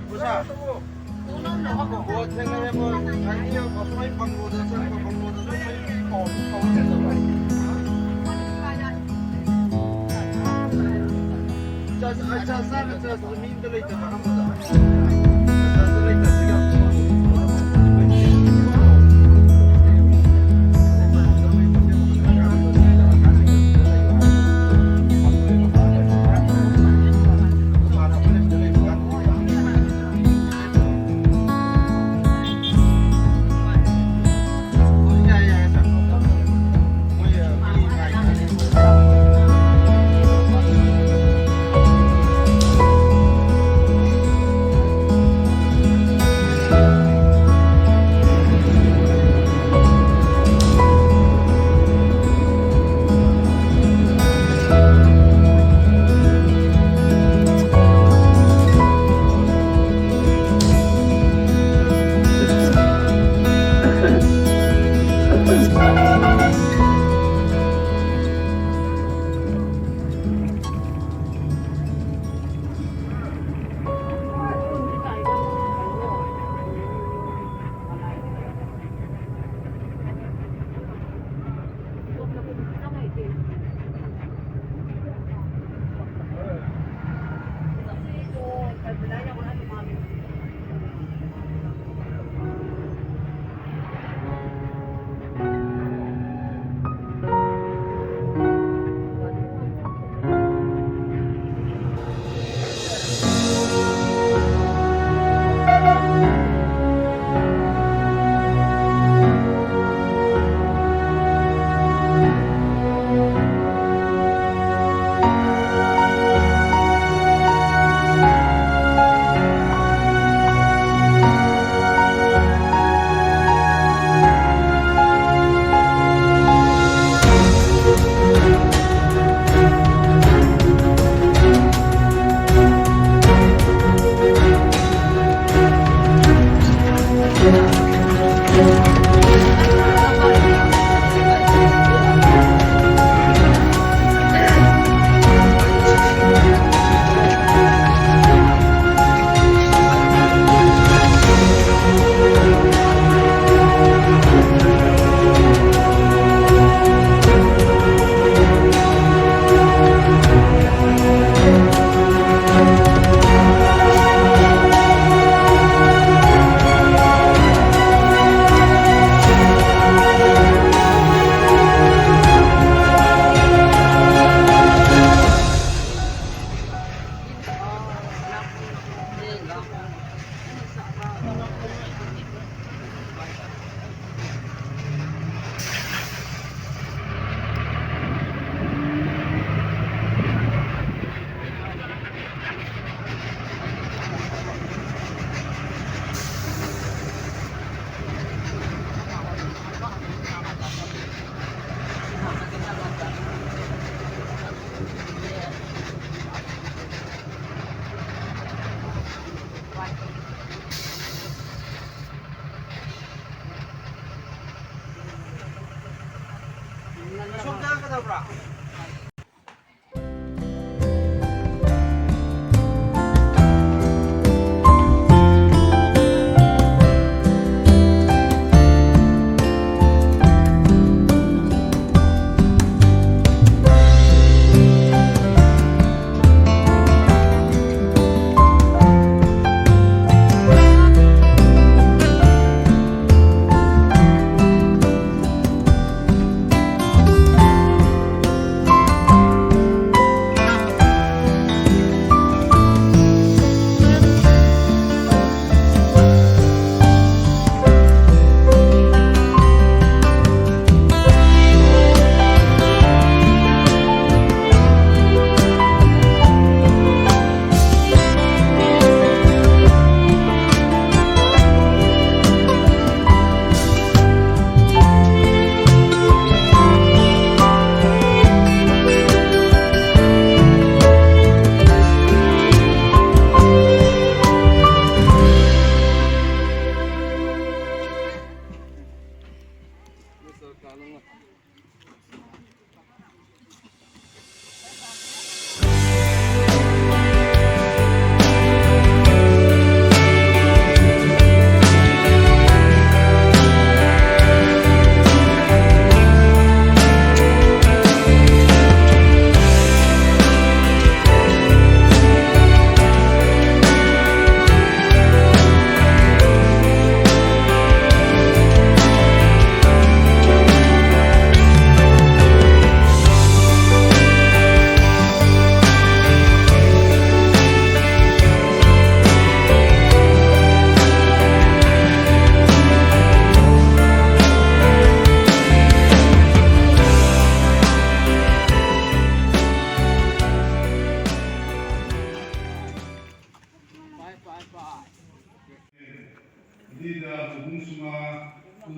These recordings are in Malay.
Busa. Buat saya nanya po, kaya ko may panggoda sa panggoda sa sana sa zmin tuloy ito makamuda. Sa tuloy ito sige.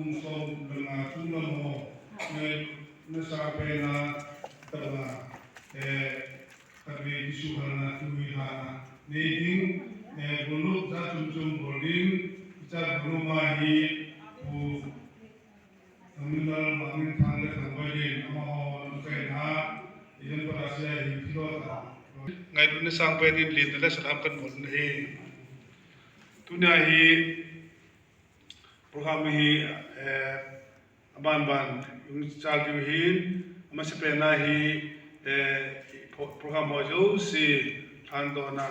tung sông là tung lâm hồ ngày nó sa pe na tập là các vị su hana tui hana nei ding bulu za chum chum boarding cha bulu ma hi u terminal mangin thang le thang bai din ama ho kai na ijen pa asia hi philo ta ngai du ne sang pe din lin le salam kan bon hi tunia hi program hi ban ban yung chal du hin ama se pe na hi program ho jo si than do na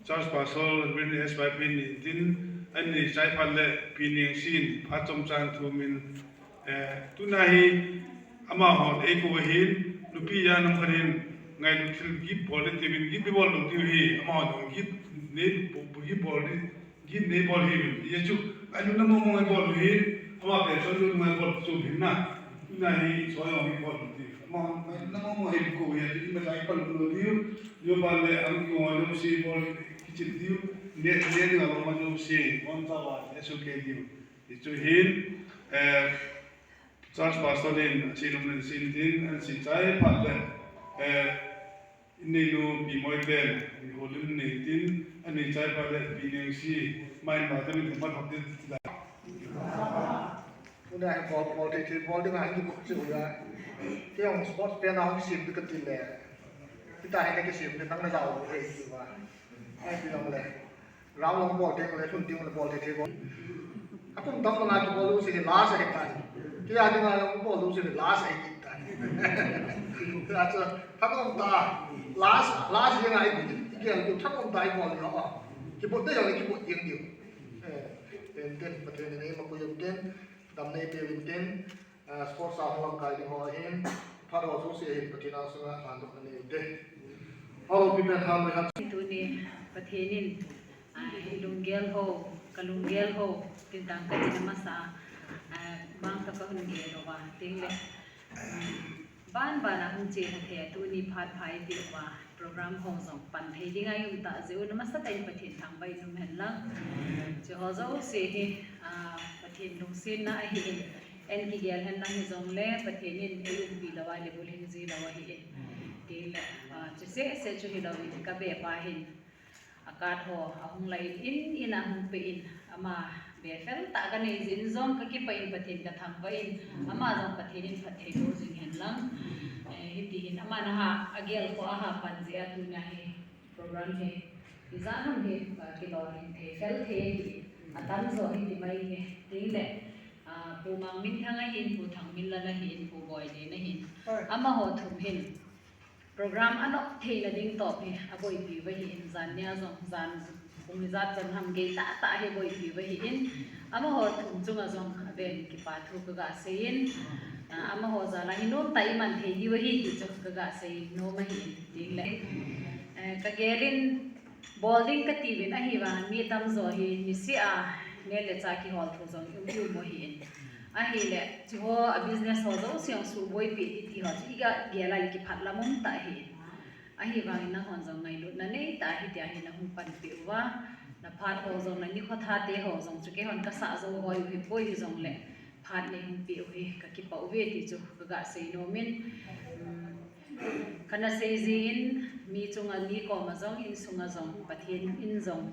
Charles Pasol bin SYP ni tin anh ni sai phan le pining sin pha chom chan thu min tunahi ama ho e ko hin lupi ya nam kharin ngai lu thil gi politic bin gi bol lu ti hi ama ho gi ne gi bol gi ne bol hi ye chu anu na mo ngai bol hi ama pe so lu ngai bol chu hin na tunahi so yo gi bol ti ama na mo he ko ye ti ma sai phan lu ti yo ba le am ko lu si bol ki ti ne ni la ma no si on ta ba eso ke dio itu hin Charles Pastorin sinum sin din an si chai phat le ni lu bi moi ben ni holim ni tin an ni chai phat le bi neng si mai ma ta ni ma thot tin da Una bol te bol de ngai ku chu ya ke ong sport pe na ong sim de ka ti le kita hai ne ke sim de nang na dau he tu ba ai bi long le rau long bol te le thun ting le bol te bol apun tam na ki bol se last hai ta ki a de na long bol se last hai ki ta ra cha thak long ta last ye ngai bi ki ang tu thak long ta bol yo ba ki bol te yo ki bol yeng dio ten patren ne ma ko yom ten dam ne pe win ten sports a hong kai ho hin pharo so se hin patina sa han do ne de all people have we have tu ni pathenin lunggel ho kalunggel ho tintang ka din masa bang ta ka hun ge ro wa ting le ban ban a hun che the tu ni phat phai ti wa program ho zong pan thei ding ai um ta zeu na masa tai pathin thang bai num hen lang che ho zo se hi pathin lung sin na hi en ki gel hen lang zong le pathenin e um bi lawa le bol hin zi lawa hi ting le che se chu hi lawi ka be pa hin akat ho ahung lai in ahung pe in ama be fel ta ka nei zin zong ka ki pain pathin ka thang ba in ama zong pathin in phathei do jing hen lang hindi hin ama na ha agel ko aha pan je atu na he program he izanam he ki lo hin the fel the atan zo hi ti mai he ting le pu mang min thanga hin pu thang min la na hin pu boy ne na hin ama ho thum hin program ano thei la ding top he aboi pi ba hi in zan nya zong zan ung za chan ham ge ta he boi pi ba hi in ama ho thum chunga zong ben ki pa thu ka ga sein ama ho za la hi no tai man thei hi ba hi ki chok ka ga sei no ma hi ding le ka gerin bowling ka ti bin a hi wa mi tam zo hi ni si a ne le cha ki hol thu zong yu mo hi in a hi le chi ho a business ho zo siang su boi pi ti ho chi ga ge la ki phat la mum ta hi a hi wa na hon zong ngai lu na nei ta hi tia hi na hum pan pi wa na phat ho zong na ni kho tha te ho zong chu ke hon ka sa zo hoi hi poi hi zong le phat ne hum pi hi ka ki pau ve ti chu ka ga sei no min kana sei zin mi chunga ni ko ma zong in sunga zong pathin in zong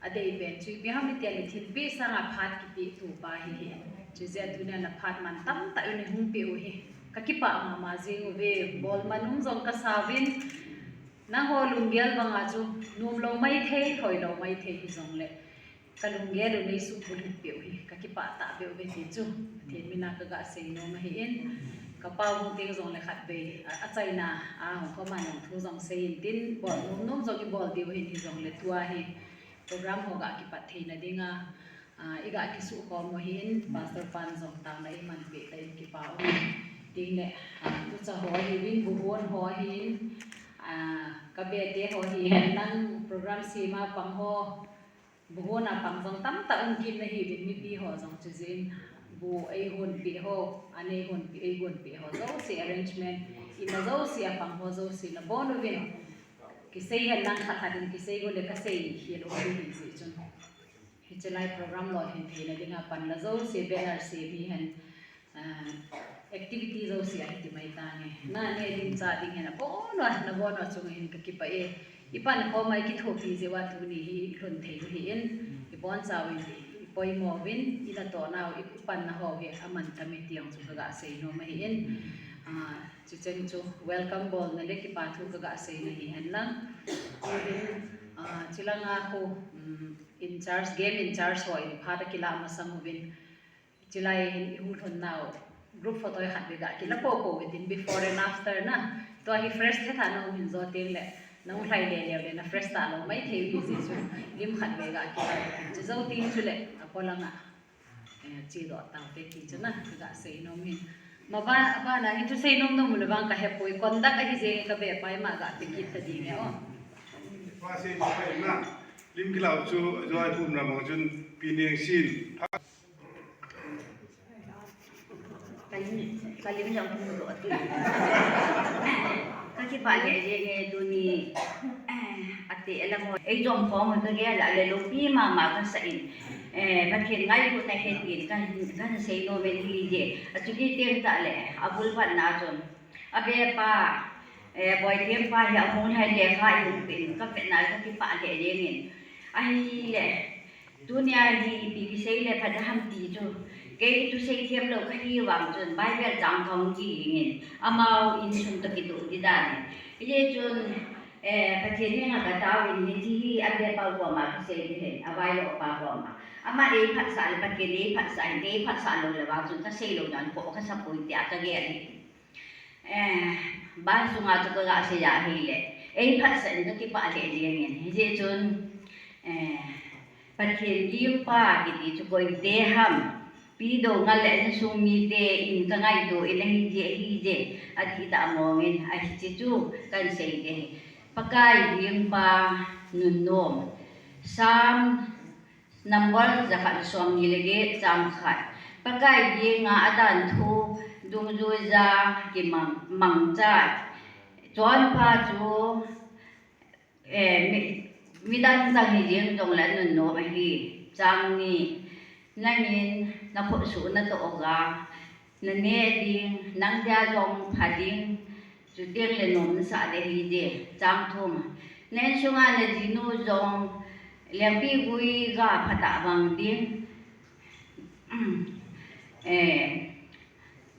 adei ben chu bi ham ti ali thin pe sa nga phat ki pi tu pa hi chu ze dunia na phat man tam ta ne hum pi hi ka ki pa ma jing ve bol manum zong ka savin na ho lunggel banga chu num lo mai thei khoi lo mai thei hi zong le ka lunggel nei su pul pi hi ka ki pa ta be ve ti chu thin mina ka ga sei no ma hi in ka pa hu te zong le khat be a chaina a ho ko ma nong thu zong sei tin bol num zong ki bol ti hi zong le tua hi program ho ga ki pat thei na dinga iga ki su ko mo hin pastor pan zong ta nai man be tai ki pa o ding le tu cha ho hi win bu hon ho hin ka be te ho hi nang program si ma pang ho bu hon a pang zong tam ta ung kim na hi bin mi pi ho zong chu jin bu ai hon pi ho ane hon pi ai hon pi ho zo si arrangement ina zo si a pang ho zo si na bonu vin ki sei han nang kha din ki sei go le ka sei hi lo hi si chun hi chalai program lo hin thina dinga pan la zo se banner se mi han activity zo si ai ti mai ta nge na ne din cha ding hena bo no chung hin ka ki pa e ipan ko mai ki thopi je wa tu ni hi hlon thei hi in i bon cha win poi mo win ila to naw ipan na ho he aman tami tiang chu ga sei no mai in chu chen chu welcome ball na le ki pa thu ga sei na hi han lang chilanga ko in charge game in charge hoi phata kila ma samubin chilai hu thon naw group photo hat be ga kila po within before and after na to hi fresh the tha no min zo teng le nong lai le na fresh ta lo mai thei hi ji chu lim khat be ga kila chi zo ting chu le apolanga chi do tang te ki chana ga sei no min ma ba na hi chu sei nom no mu le bang ka he poi kon da ka hi je ka be pai ma ga te ki ta di me oว่าเสียไปนะลิมกิลาวจูจอยภูมิระมงจุนปีเนียงซีน Kali macam tu tu. Kaki balik dia tu ni ati alam mo jom form tu dia la le lupi mama kan sain pakin ngai pun nak hetin kan say no men hi je atuki tem ta le abul pan na jon abe pa boy tem pa ya mon hai le khai pin ka pe na ka ki pa le je ngin ai le dunia hi bi sei le pa ham ti jo cái tu xây thêm lâu cái hy vọng chuẩn bài viết trang thông gì nghìn amau in sum ta kitu di dani ile chun pathian nga ka taw in hi ade pa ko ma xây di hen awai lo pa ko ma ama e phat sa le pathian e phat sa lo le wa chun ta xây lo nan ko ka sa pui ti ata ge ni ba su nga to ga se ya hi le e phat sa ni ki pa le di ngin je chun pathian li pa ki chu ko de ham pido ngale na sumite in kangai do ilahije at kita amongin ay chichu kan seide pakai limpa nunnom sam number zakat som nilege chamkhat pakai ye nga adan thu dungjuza ki mangcha chon pha chu midan sang ni jeng dong la nunno hi chang ni nanin na po su na to ga na ne ding nang ja jong phading chu tieng le nom sa de hi je cham thum nen sunga na jinu jong lempi gui ga phata bang ding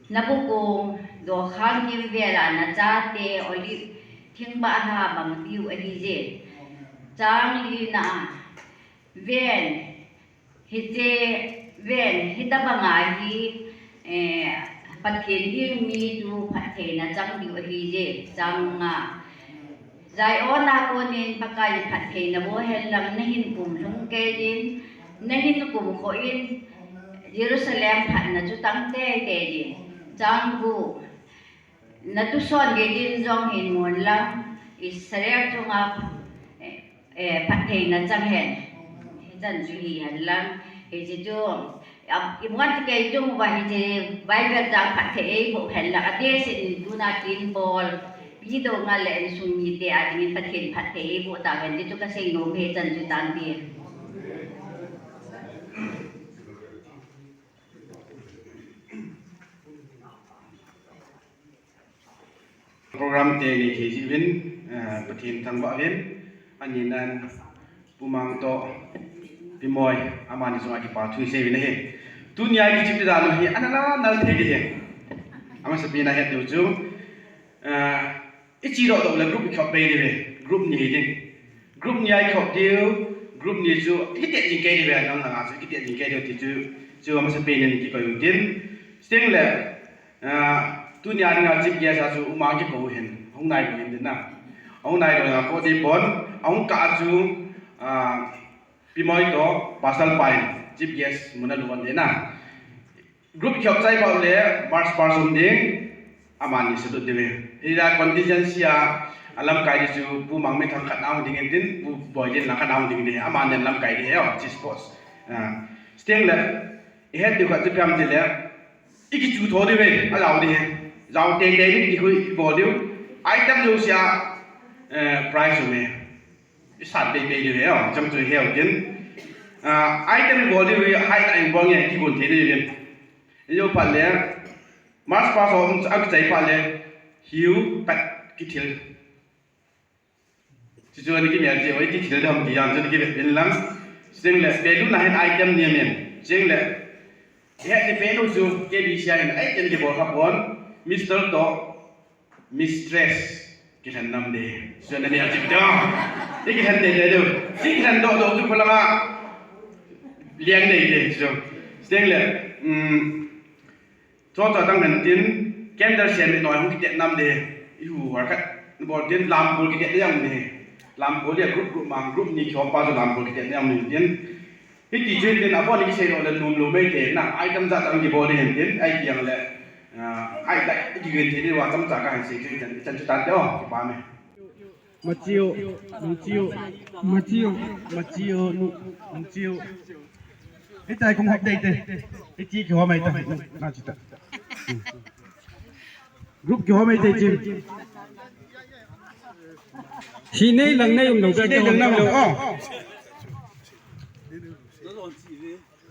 na bu ko do khang ni vela na cha te oli thing ba ha bang tiu a hi je chang li na ven hije ven hitabanga hi pathian hi mi tu phathe na chang di hi je changa zai ona ko nin pakai phathe na bo hel lam na hin kum lung ke din na hin kum ko in Jerusalem phat na chu tang te din chang bu na tu son ge din jong hin mon lam Israel chunga phathe na chang hen dan ju hi han lam he je jo imuan ke jong wa hi je bai ver dang phat the bo hen la ade sin du na tin bol bi do nga le su mi te a ni pathen phat the bo ta ben je chu ka sei no he chan ju tan ti program te ni ke ji win pathin thang ba win ani nan pumang to pimoy amani so aki pa thui se win he dunia ki chip da no hi anala nal the ge he ama se pina he du chu ichi ro do le group khop pe ni be group ni ding group ni ai khop tiu group ni chu ki te jing ke ni be nang na chu ki te jing ke ti chu ama se pe ni ki ko yu tin sting le dunia ni nga chip ge sa chu uma ki ko hen hong nai ko hin din na hong nai ro ko ti bon hong ka chu pimoy to pasal pai chip yes muna luan de na group khop chai ba le mars parsum ding amani se do de ira contingency a alam kai di chu pu mang me thang khat naw ding en din pu boy jen la khat naw ding de aman den lam kai de he chi sports steng le he de khat pam de le iki chu tho de be a law de law te de ni ku bo de item yo sia price me sat be be de he jam chu he jen item ball di hai ta ball nge ki gon the ni len yo pa le march pass on ak chai pa le hiu pat ki thil chi chu ni ki me ji oi ki thil dam ki yang ki bin lam sing le be lu na hai item ni men sing le he ni pe no ju ke bi sia in item ki ball ka bon Mr. To Mistress ki han nam de so na ni a ji da ki han de de do ki han do do ju phala ma liang de de so sing le cho tăng hình tiến kem đã xem nói không cái điện năm đề ưu hóa các bọn tiến làm một cái điện năm đề làm một cái group mang group như cho bao giờ làm một cái điện năm đề tiến cái chỉ chuyên tiến áp cái xe đó là nôm lô mấy thế nào ai tâm trạng tăng cái body hình tiến ai kiêng lại ai tại cái chuyện thế đi vào tâm trạng cái gì cái chân chân đó cái ba mày mà chiêu cái tay cũng học đây cái chi của mày ta nào chỉ ta group của mày đây chim khi này lần này dùng đây lần nào rồi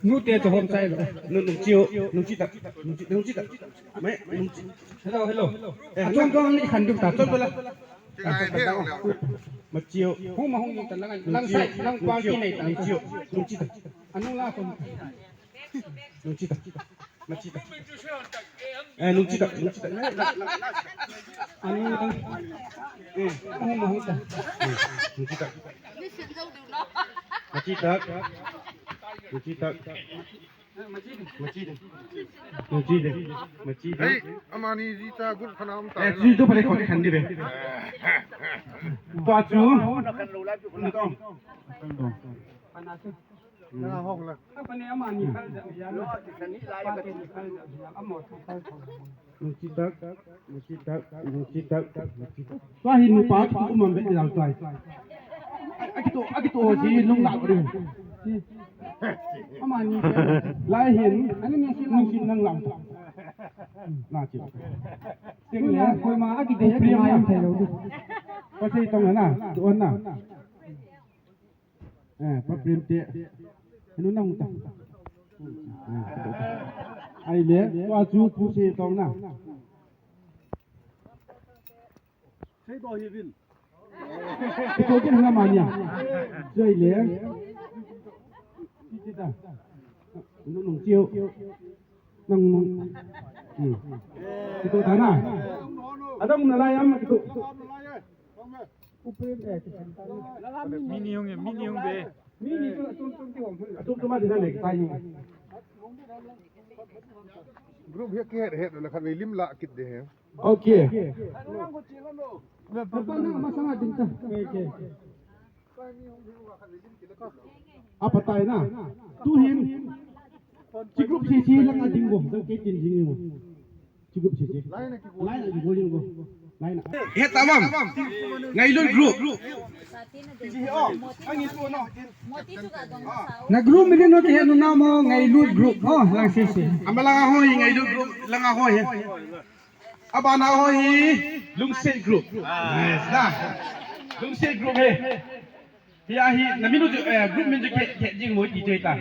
ngủ tiền cho hôm nay rồi nung chiêu nung chi ta mấy hello trong này khăn được ta tốt bữa mà chiêu không mà không dùng tận lăng sai lăng qua cái này tận chiêu nung chi ta anh không la không nung chi ta mà chi ta nung chi ta anh không mà không tận nung chi ta mà chi ta Hey, amani Rita good phanam ta. Ji to pale khone khandi be. To chu. Na hok la. apa ni aman ni kan ya lo ni lai ka ni kan amor Tua hin mu pa ku mam be dal tai. Akito ji lung la ri. aman ni Lai hin ani ni sin nang lam. Na chi. tiếng là coi mà cái đấy cái mai em thấy đâu Pa sei tong na tuan na. Pa prim te. Anu nang ta. Ai le tua chu ku sei tong na. Sei do hi bin. Cái cái là mà nhỉ? Rồi le. Chi ta. Nung chiêu. Nung itu tanah. Ada menilai am itu. mini hong be Mini itu cuma di sana kayu. Group he ke he la khan lim la kit de he. Okey. apa nak masalah dinta Apa tay na? Tuhin. Cukup sisi lang ading go. Ke tin jing mo. Cukup sisi. Lain lagi go jing go. Lain. He tamam. Ngailon group. na group mi no te no na mo ngai lut group ho lang sisi Amala ho ngailon group lang ho he. Aba na ho hi lungset group. Yes na. Lungset group he. Hiya hi na minu group min ke jing mo di chơi ta.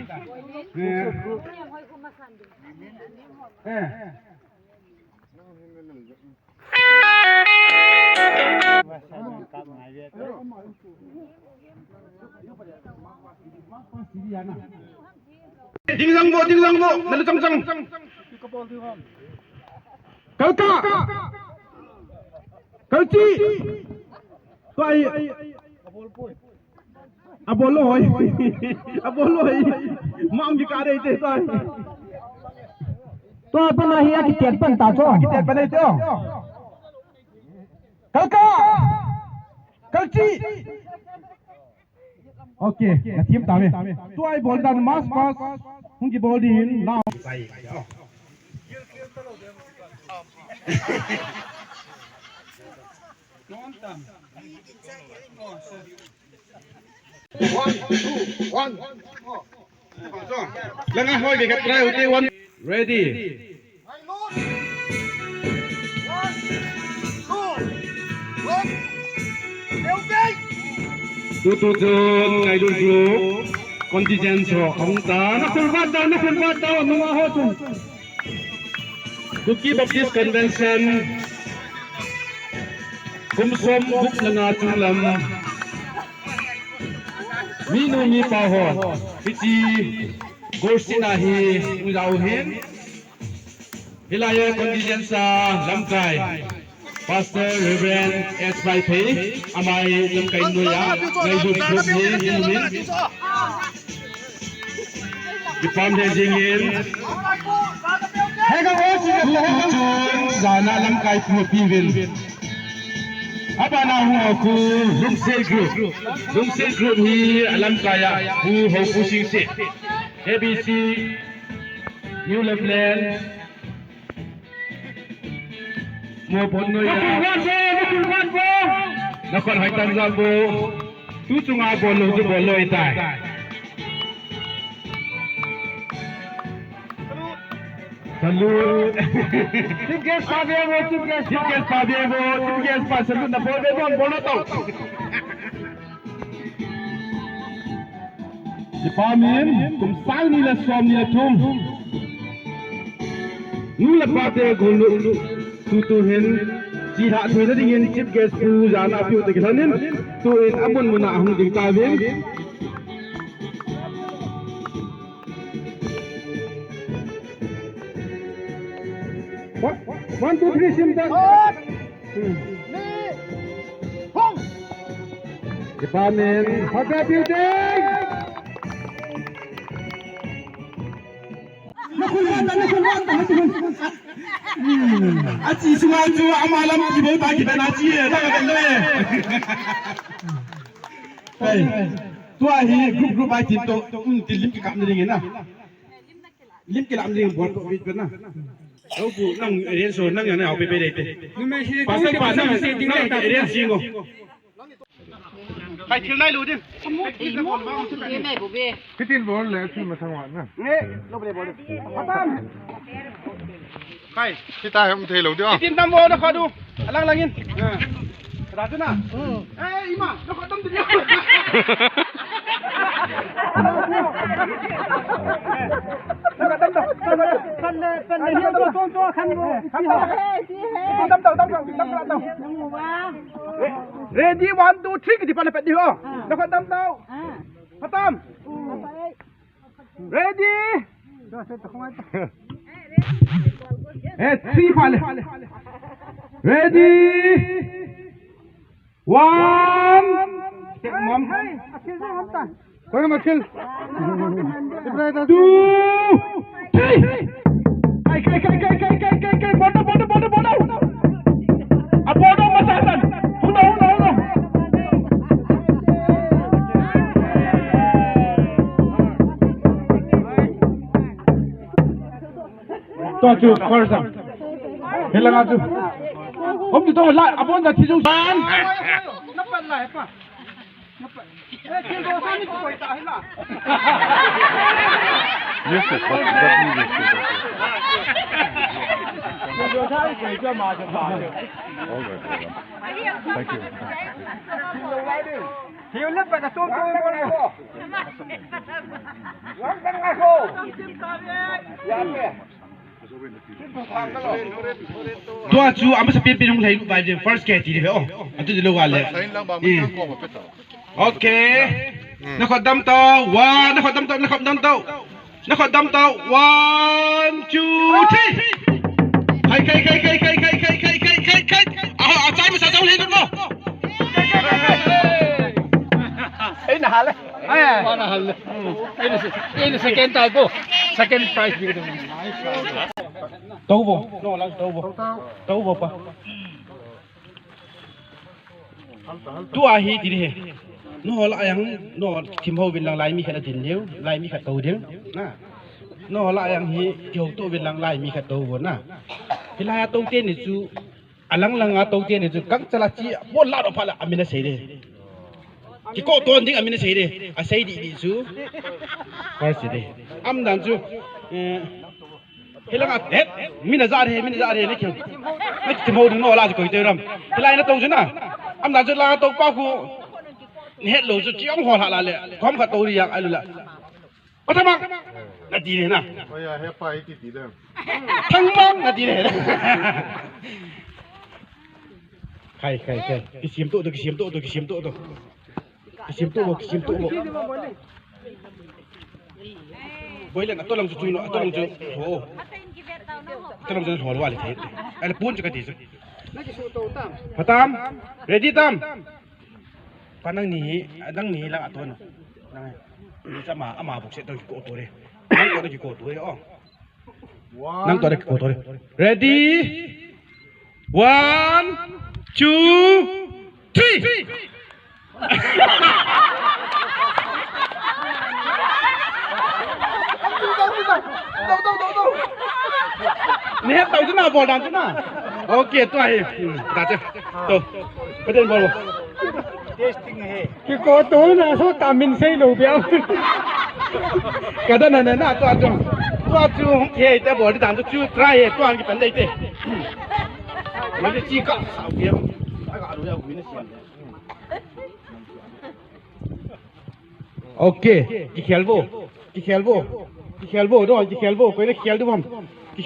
Ding lang mo, nalu chang. Kalka. Kalchi. Toy. Aboloy. Mam di kare ite toy. to apa na hiya ki tet pan ta cho Kita pandai tu. Kalka. Kalchi. Okay, na team tame. Tu ai bol dan mas pas. Hungi bol din now. Sai. One. Langa hoy ke try uti one. Ready. Tututun ngay dun group. contingent so không ta nó không bắt đâu nó mà hốt Cookie Baptist Convention kum som guk langa tulam minu mi pa ho pichi gorsina hi ngau hin hilaya contingent sa lamkai Pastor Reverend S. P. Amai lamkai noya ngai du group ni min Ipam de jingin hega ho si zana lamkai pu pivin Abana hu aku Lungse group ni alam kaya hu ho pusing se ABC New Lebanon mo bon no ya nakon haitan zambo tu chunga bolo ju bolo itai Salut. Chief guest Fabiano, chief guest pa salut na po bebon bono to. Di pamin kum sang ni la som ni la tum. Nu la pate gulu tutuhin ji ha thui na dingin chief guest pu jana piu te khanin tu in abun muna hung ding ta vin. One, two, three, simple. Department, Haka Building. Aci semua tu amalam kita bagi dan aci dah kan le. Hey, tu ahi grup ai tim tu lim ke kam ni na. Lim ke lam ni buat ko bit na. Đâu phụ năng riêng số năng này học về đây thế. Pasal pasal năng riêng gì ngô. Phải thiếu này luôn đi. Cái tin bố lẽ khi mà thằng ngoan nè. Nghe, lúc này bố đi. Patam. Kai, kita không thấy lâu chưa? tin tâm bố nó khó đu. Lang langin. Ra tu na. Eh, Ima, nó khó tâm tu dia. Ready 1 2 3 di depan dapat dia. Dapat tam tau. Patam. Ready. Three pale. Ready. 1 Mom. Kau nak kill. 2 3 Kai bodoh. Abodoh masalah. Udah. Tuh first. Hilang aja. Om itu lah. Abon dah tidur. Nampak lah apa? Nampak. Kill dosa ni kau tak hilang. Yes, sir. Definitely yes, sir. All right. Thank you. Hiu lep pada tum bola. Wang kan aku. Ya ke? Tua chu am sa pin pinung lai ba je first ke ti de oh atu de lo wa le okay na kho dam to wa na kho dam to 1 2 3 kai ah chai ma sa chau le mo Ay nahal. Ay nahal. Ini second time po. Second prize bigyan naman. tau bo no lang tau bo pa tu ahi ti he no la yang no tim ho bin lang lai mi kha tin new lai mi kha tau ding na no la yang hi kyo to bin lang lai mi kha tau bo na hilaya tau te ni chu alang lang a tau te ni chu kang chala chi bo la ro phala amina sei de ki ko ton ding amina sei de a sei di chu first de am dan chu hilang at mina za re ni kyo mai tim ho no la ko te ram hilai na tong chu na am dan chu la tau pa ku het lo chu chiong ho la le khom kha to ri yang alu la Patama. Nadi ni na. Oh ya, hepa iki tidak. Thangmang nadi ni. Khai. Kisim tu. Kisim tu. Boleh nak tolong cuci no, tolong cuci. Oh. Tolong cuci hol wali teh. Ada pun juga di. Patam. Ready tam. Panang ni lang aton. Nang. Ni sama ama buk set tu ko tu re. Nang tu ko tu re oh. Nang tu ko tu re. Ready? 1, 2, 3. Ni tahu tu na bol dan tu na. Okey tu ai. Dah tu. Tu. Betul bol. Cái cô tối là số tạm mình xây lầu béo. Cái đó này na tu tu. Tu tu cái ta bol dan tu tu try tu ang cái vấn đề thế. Mình chỉ có sao béo. Ai có đồ ya quý nó xiên. Okay, cái khelbo đó, cái khelbo, coi nó khel đúng không? Cái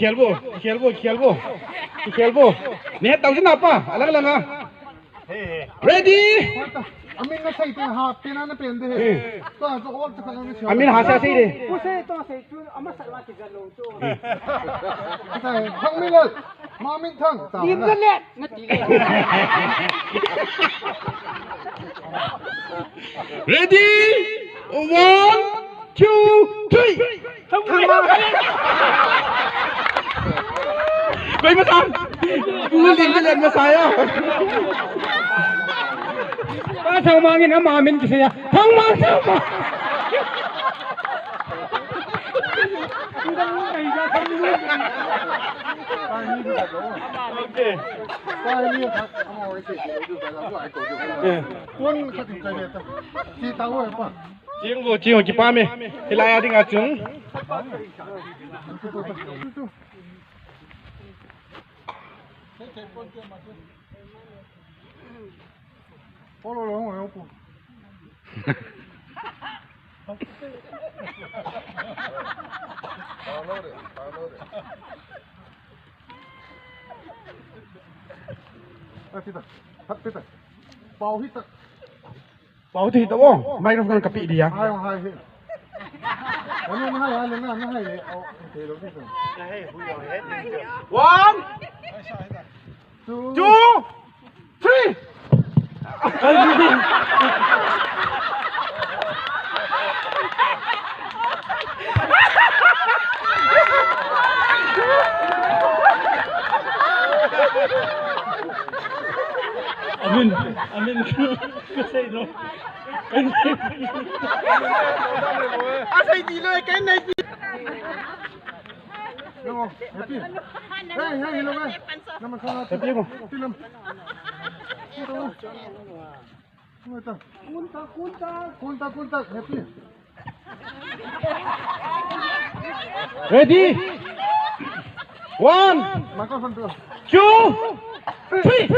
khelbo. Nè tao chứ nào pa, alang à. Ready? Amin na say tin ha, pina na pende he. To so all to kang ni. Amin hasa say đi. Pusay to say chu ama salwa ki galo to. Sai thang mi le. Ma min thang. Tim ka le, ngati le. Ready? 1, 2, 3. Quay mà sang. Cứ liền cái lên mà sai á. Ba thằng mang in ama min kasi ya. Thằng mang sao mà. Okay. Sai ni thak amo ai sei du ba la ai ko du. Quân ka tin kai ta. Ti ta wo pa. Chiang cái pa me. Hilai a ding a chung. Polo lo mo po. Kita. Hat kita. Pau hit. Bảo thì tao không, microphone cặp bị đi à? Hai he. Ano na hai le na hai le. Oh, okay lo kita. 1, 2, 3. Amin kasi no. Asay dilo kay na. No, happy. Hey, lo ba? Naman sa Happy mo. Film. Kunta, happy. Ready? 1, Microphone to. 2, 3.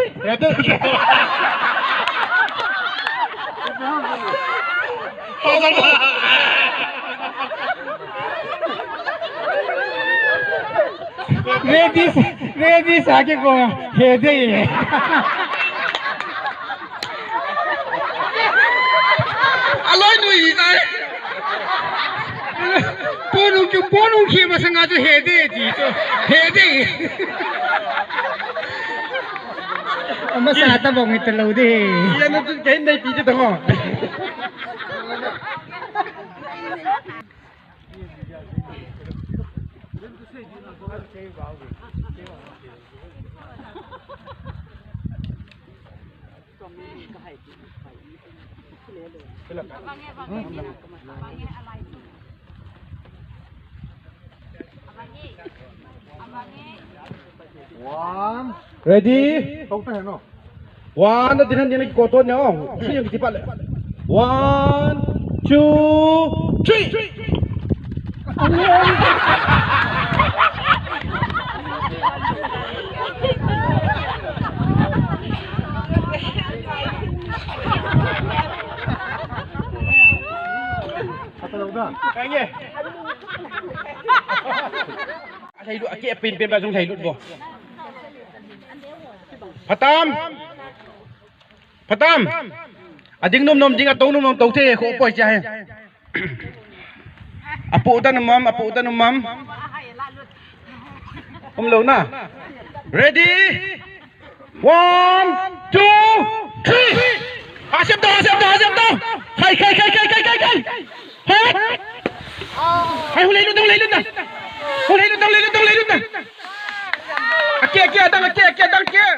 Ready? Ready sa akin ko hede eh. Aloy nui na. Ponong ki masanga to hede dito. Hede. Masata bong italaw di. Yan na kain na piti to ko. One. Ready? Tông tay no. 1 na dinhan din ko to nyo. Sino yung tipa? 1, 2, 3. Kata udah. Kaya. thầy lụa kia pin bao trong thầy lụa vô phát tam à tiếng nôm tiếng tấu nôm tấu thế khổ bồi chạy à phụ ta nôm mắm không lâu na ready 1 2 3 xem to khai hết hay hôn lên luôn nè kia tăng kia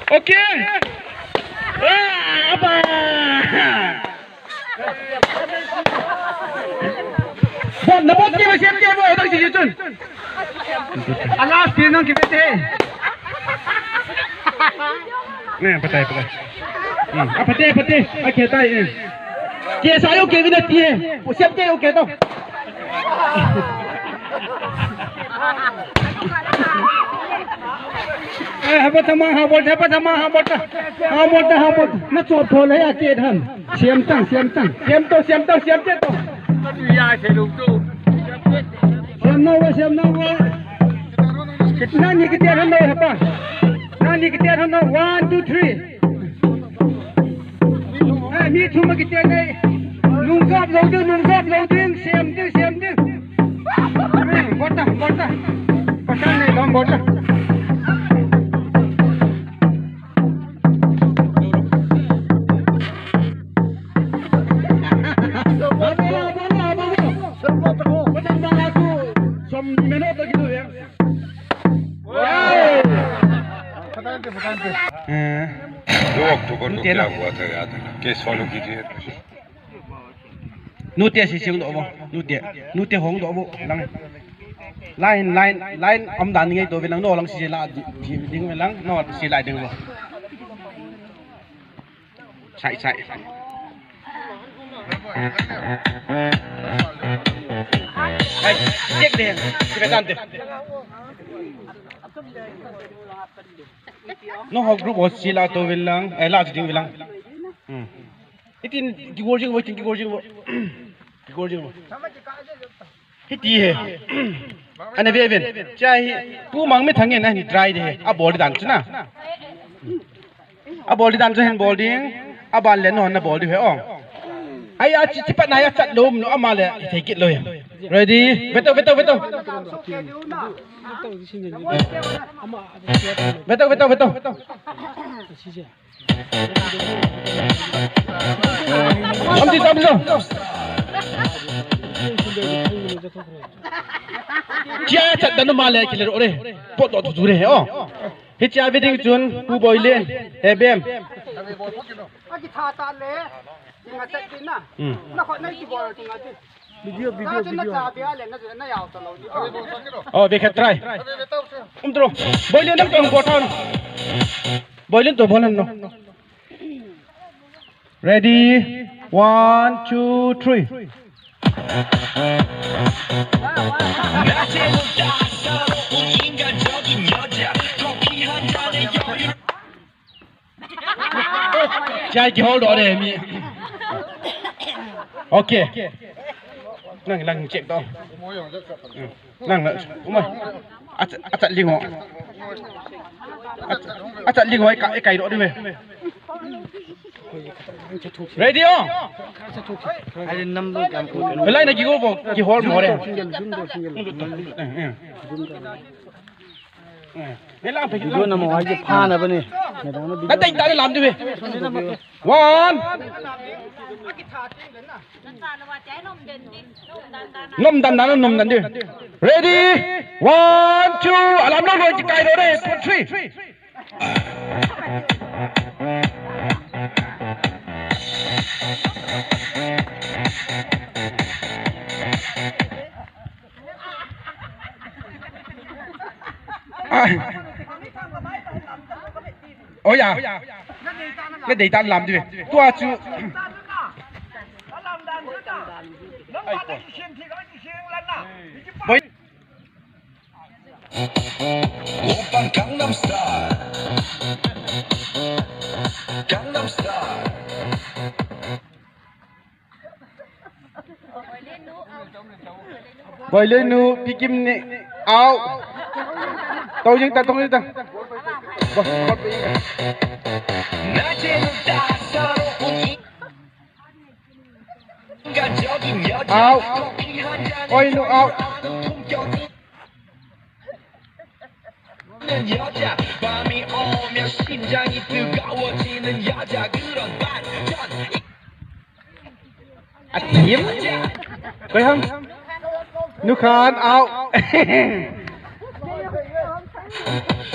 ok apa Nabot kia mà xem kia vô đang gì chun Allah tiền năng kia thế nè patay patay okay tay kia sai okay với đất kia xem kia okay đâu apa sama ha bol nó chột thôi lấy kia thân xem to xem chết to xem đâu कितना निकते हैं ना हपा ना निकते हैं ना 1 2 3 मी थुम किते नहीं नुंगाब लोडिंग सेम दे बोटा पता नहीं हम बोटा क्या हुआ था याद है केस फॉलो कीजिए nutia si siung do bo nutia hong do bo line am dan ngai to velang no lang si la ding velang no si lai ding bo sai ai check de si tan de no ho group ho si la to velang la ding velang itin gigorjing bo hiti he ane veven chai pu mang me thangen na ni dry de a body dan chuna a body dan chen body a ban le no na body he ong ai a chi pat na ya chat lom no ama le take it loy ready beto amdi tamlo chia chat dan ma le ki le ore pot do du re o hi chia wedding chun pu boilen he bem aki tha ta le nga ta kin na na kho nai ki bol tinga ti video na cha bia le na yaw to lo di oh we can try umtro boilen nam tong botan boilen to bolan no ready 1 2 3 Chai ki hold on mi okay nang check to nang achat ling ho achat ling ho kai do đi về ready on ai năm đôi cảm ơn lại này ki go ki hold mo re Video na mo ai je pha na bane đã tỉnh ta đi làm đi về 1 nôm đan đi ready 1 2 làm nó rồi chỉ cài rồi đây 3 ôi à cái để ta làm đi về tua chú với 오빤 강남 스타일 강남 스타일 Boy lên nu pikim ni out. Tao những ta tông những ta. Out. Boy nu out. 여자 밤이 오면 심장이 뜨거워지는 여자 그런 반전 Atim. Coi không? Nu khan out.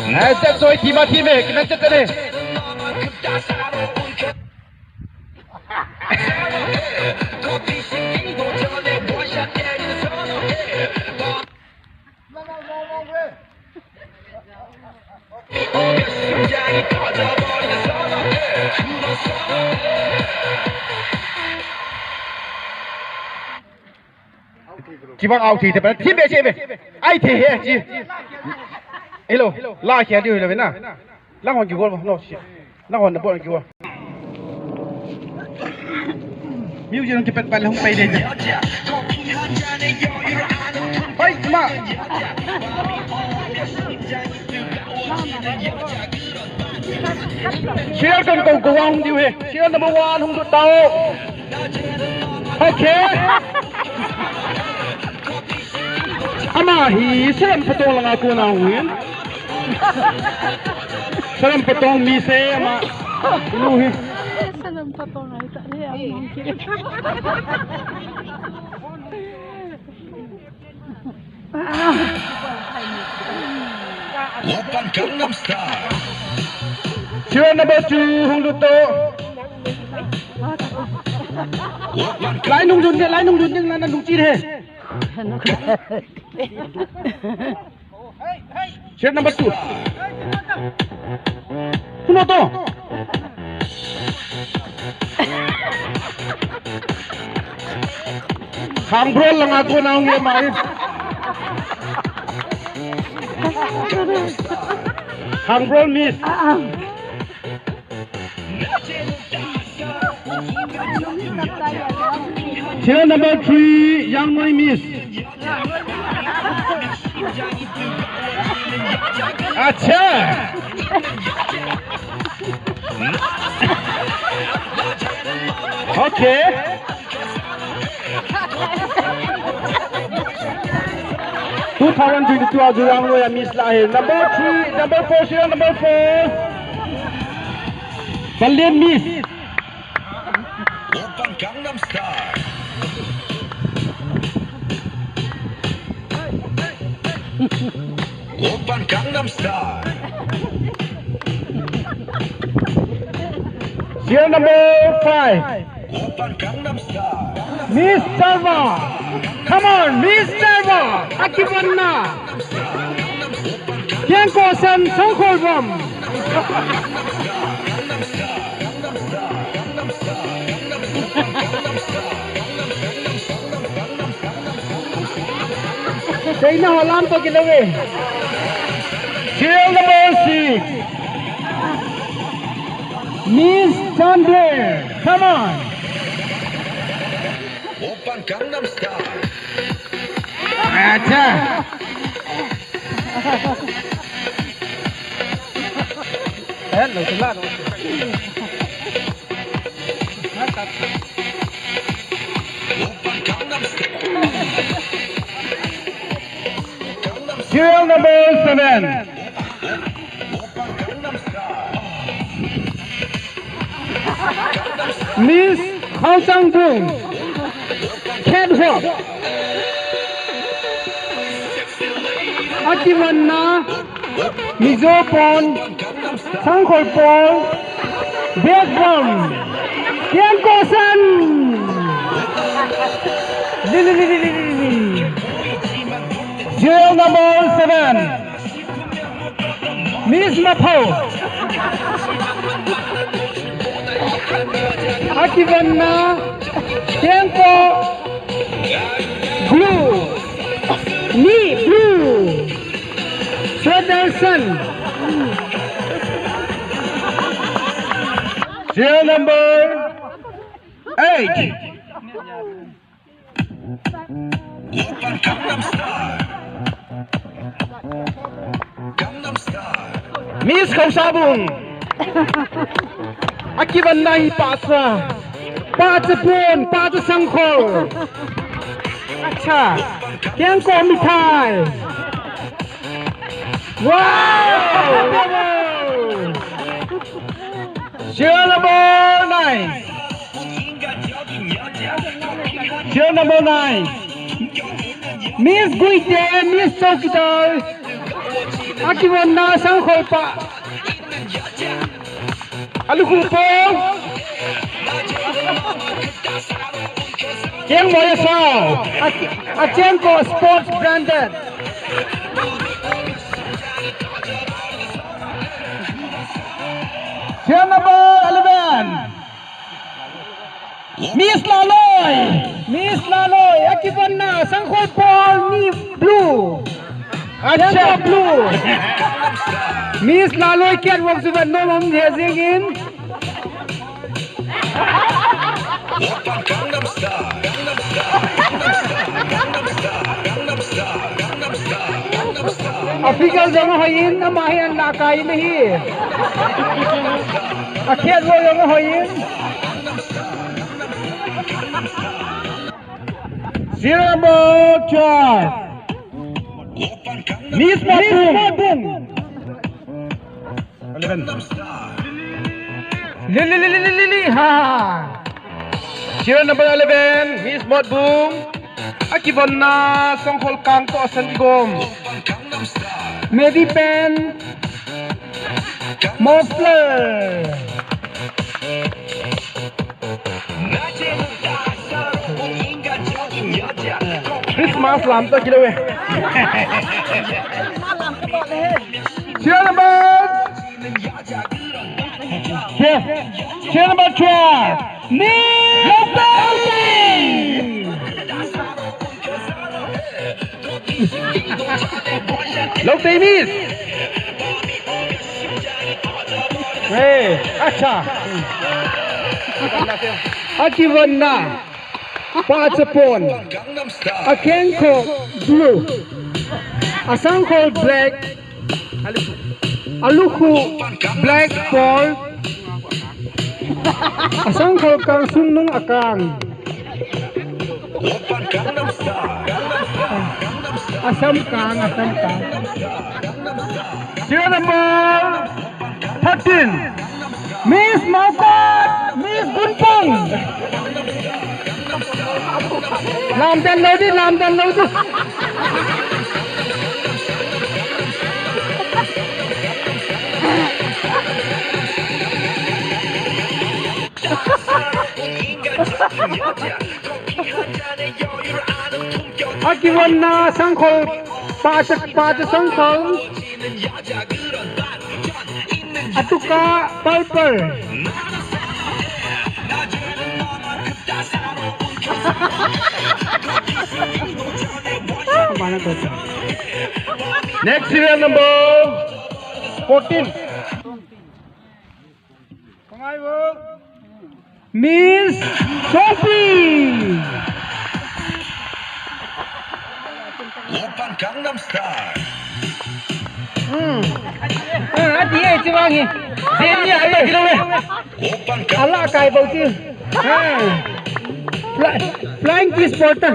Này sẽ rồi thì mà thì về cái này chất đây. 너만큼 따사로운 커피 시키고 전에 원샷 때리는 선호해 오면 심장이 터져버리는 선호해 그런 선호해 Chỉ bằng out thì phải thiên về chị về. Ai thể hệ chị. Hello, la kia đi rồi nè. La hoàn kiểu nó la hoàn nó bọn kiểu. Miu chỉ nó chụp bạn không bay đến. Bay mà. Chia cần cầu cầu ông đi về. Chia number 1 không được đâu. Okay. Ama hi salam patong lang ako na ngin. Salam patong mi se ama. Luhi. Salam patong ay ta niya mungkin. 오빤 강남스타일 Sure number 2 hung luto. Lại nung dun nhưng là nung chi thế. Share number 2. Kuno to. Khang bro lang ako na ang mai. Khang bro miss. Share number 3 young boy miss. अच्छा okay Two thousand 22 आज yang lo yang miss lah number 3 number 4 share number 4 Balian miss 오빤 강남스타일 오빤 강남스타일 share number 5 오빤 강남스타일 Miss Sarva come on Miss Sarva Akibanna Kian Kosan Songkol Bom Say na halam to ginawi Serial number 6 Miss Chandler come on 오빤 강남스타일 Acha Hello sila no 오빤 강남스타일 Serial number 7 오빤 강남스타일 Miss Hao Sang-bung Cat Hop Akimanna Mizopon Sangkolpon Vietnam Kian Kosan Serial number 7 Miss Mapo Akivanna Tempo Blue Me Blue Federson Serial number 8 Oppan Gangnam Style. Gangnam Style. Miss Kausabong. Akiban nahi pasa. Pasa pun, pasa sangkol. Acha. Yang ko mithai. Wow! Cheer number 9. Cheer number 9. Miss Guite, Miss Sokitar. Akiban na sangkol pa. Alukupo. Yang Moya Sao. Achenko Sports Branded. Cheer number 11. Miss Laloy. Miss Laloy. Akiban na sangkol Paul ni Blue. Acha Blue. Miss Laloy catwalk sudah nomor hazing in. Oppan Gangnam Style. Gangnam Style. Gangnam Style. Gangnam Style. Gangnam Style. Gangnam Style. Official jangan hoyin na mahian nakai nahi. Akhir wo jangan hoyin. Zero number 12. Oppan Gangnam Miss Modbung. 11. Lili ha. Zero number 11. Miss Modbung. Akiban na songkol kang to sandigom. Gangnam Style. Medipen. Mofler. Christmas lamp to kilo eh. Cheer number. Cheer number 12. Look, babies. Hey, acha. Akiban na. Pachapon. Gangnam Style. Akenko blue. Asangko black. Aluku black ball. Asangko kang sunung akang. Oppan Gangnam Style. Asam kang. Zero number 13. Miss Maukat. Miss Gunpung. Làm dan lâu đi. Akiban na sangkol paja sangkol. Atuka purple. Next serial number 14. Miss Sophie. Oppan Gangnam Style. Dia cumangi. Dia ada kilo le. Oppan Allah kai bau tu. Flying fish porter.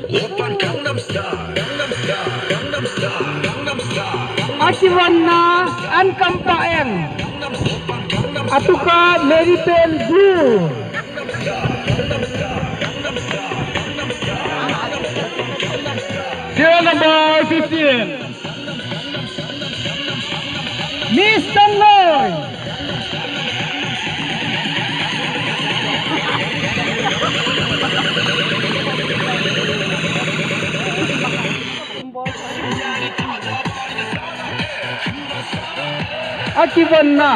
Oppan Gangnam Style. Gangnam Style. Gangnam Style. Gangnam Style. Akiban na Ankampaeng. Atuka Meripen Blue. Serial number 15. Miss Tanloy. Akiban na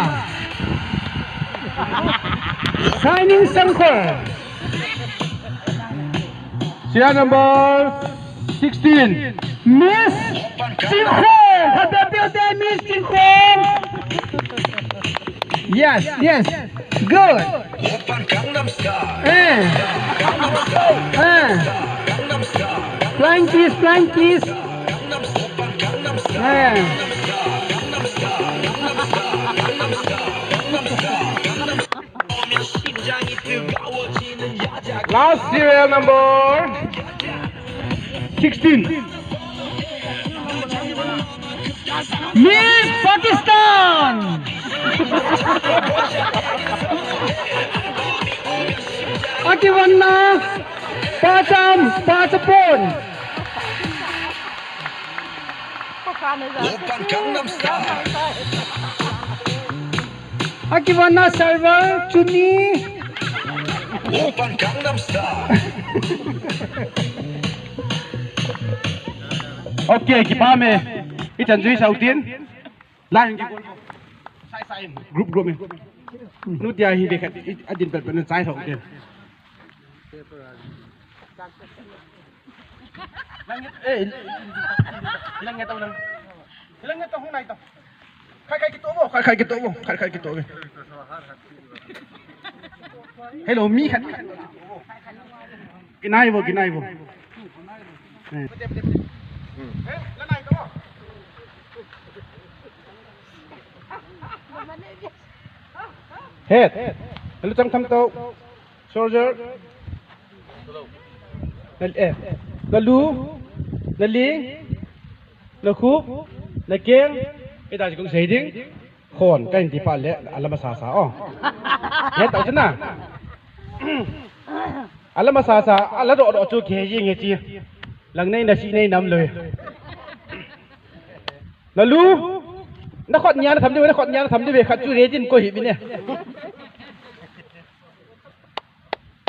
Shining Sunker. Serial number 16. Miss Chinchon. Happy birthday, Miss Chinchon. Yes. Good. 오빤 강남스타일 Flying please, flying please. 심장이 뜨거워지는 여자 Last serial number 16. Miss Pakistan. Akiwana Pachapon. 오빤 강남스타일 Akiwana server Chuni. 오빤 강남스타일 Okay, kipa me. Itan jui sau tiên. Lai cái sai sai group me. Nu dia hi dekat adin pel pel sai thong tiên. Langit langit tao langit tao hôm nay tao. Khai cái tổ vô, khai cái tổ vô. Hello mi khát. Cái này vô. Head. Hello chăm thăm tao. Soldier. Là lú, là liếng, là khúc, là kiêng. Cái đó chỉ cũng dễ tiếng. Khổn cái gì phải lẽ là xả oh. Hết tao chứ nào. Là xả là độ cho kia gì nghe chi. Lần này là chị này nằm lời. Là lú. Nó khoan nhà nó thầm đi về khát chú rế trên coi hiệp nè.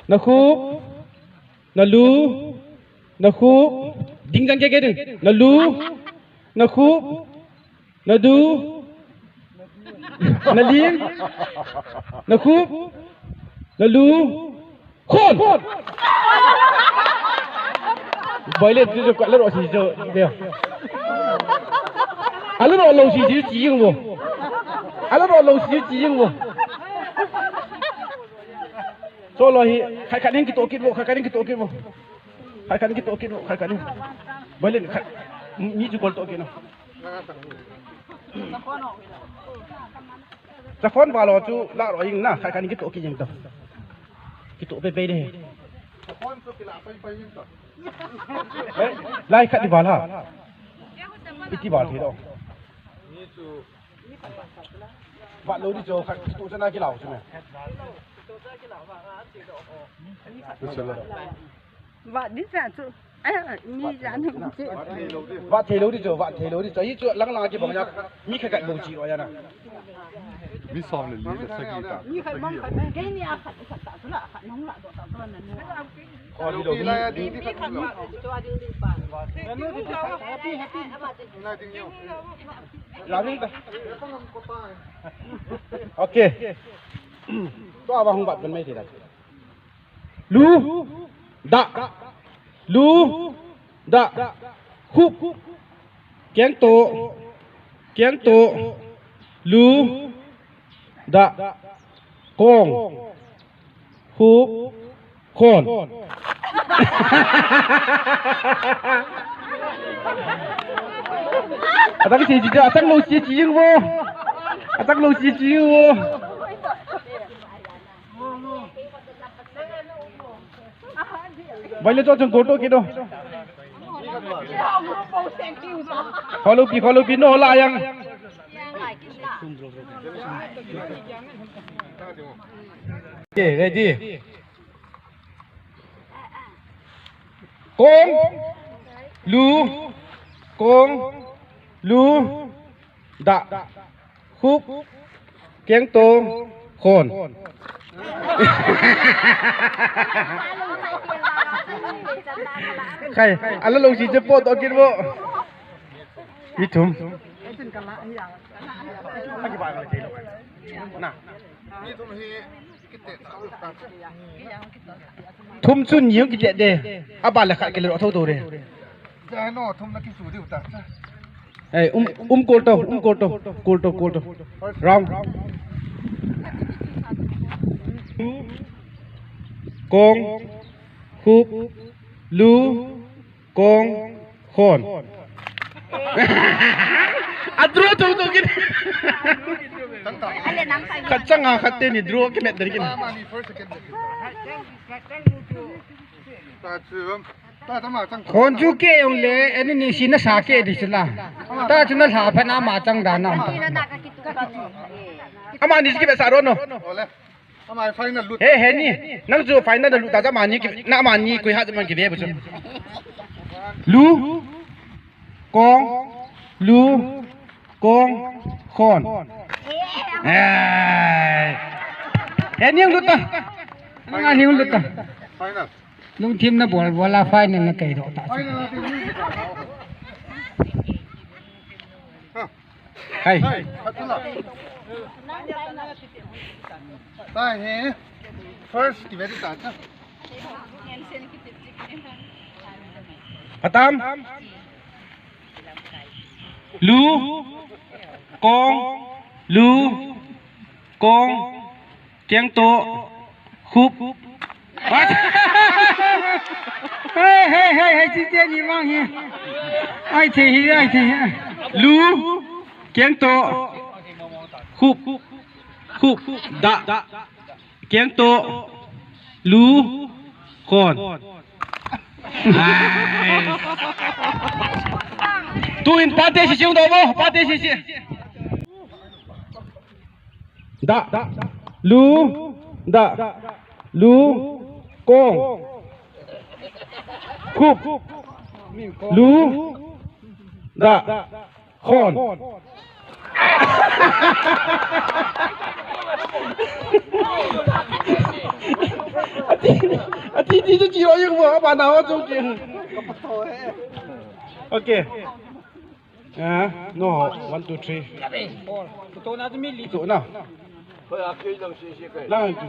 Nó khúc, nó lú, nó khúc, đinh răng cái đừng, nó lú, nó khúc, nó đu, nó liếng, nó khúc, nó lú, khôn. Bởi lên tôi gọi là độ gì giờ đều. À lúc đó lâu gì chỉ không vô. À lúc đó lâu gì chỉ không vô. So lo hi khai khai ki to ki bo khai khai ki to ki bo. Khai khai ki to ki bo khai khai. Boleh ni ju kol to ki no. Sakon ba lo chu la ro ing na khai khai ki to ki jing to. Ki to pe pe de. Sakon so ki la pe yin to. Lai khat di ba la. Iti ba thi do. Ni chu ba lo di jo khai tu sana ki lao chu me. Vợ đi ra chỗ mi ra nó cũng chết. Vợ thế lâu đi chỗ, ý chỗ lăng lăng cái bóng nhá, mi khai cạnh bầu chỉ rồi na. Mi khai mong khai cái này à khai tạo số là khai nóng lại tạo số này nữa. Còn đi đâu đi Mi khai mong cho đi đi bàn. Nó đi happy. Này tình yêu. Làm đi ta. Ok. Tôi vào không bạn vẫn mấy thì đấy. Lu da khúc kiang to lu da kong khúc khôn. Atang si ji atang lo si ji wo. Atang lo si ji wo. Vậy cho chúng cô kia đâu? Kalau pi no lah yang. Okay, ready. Kong, lu, da, khúc, kiang to, khôn. Khai, ala lo si jepo to kin bo. Itum. Lagi ba lagi lo. Nah. Thum chun nhiều cái de. Aba la khai cái lo thâu to de. Dạ nó thum nó cái số điều ta. Hey, kolto. Round. กงคุบลูกงคน adro tu gini kacang kate ni dro ke met dari gini kon ju ke yong le ani ni sina sa ke di sila ta chuna la pha na ma chang da na ama ni ki be sa ro no he he ni nang ju final lu ta ja ma ni na ma ni koi ha ja man ki be bu chu lu kong lu kong khon he niang lu ta nga niang lu ta lung team na bol wala final na kai do ta hai tai he first ki very ta cha Patam lu kong lu kong kiang to khup hey chi che ni mang hi ai the lu kiang to khup khup da kiang to lu kon tuin pate si siung dobo pate si da lu kong khup lu da khon ati di chu chi ro yung mo ba na ho chu ki okay no 1 2 3 to na mi li to na khoi a kei lang si kai lang tu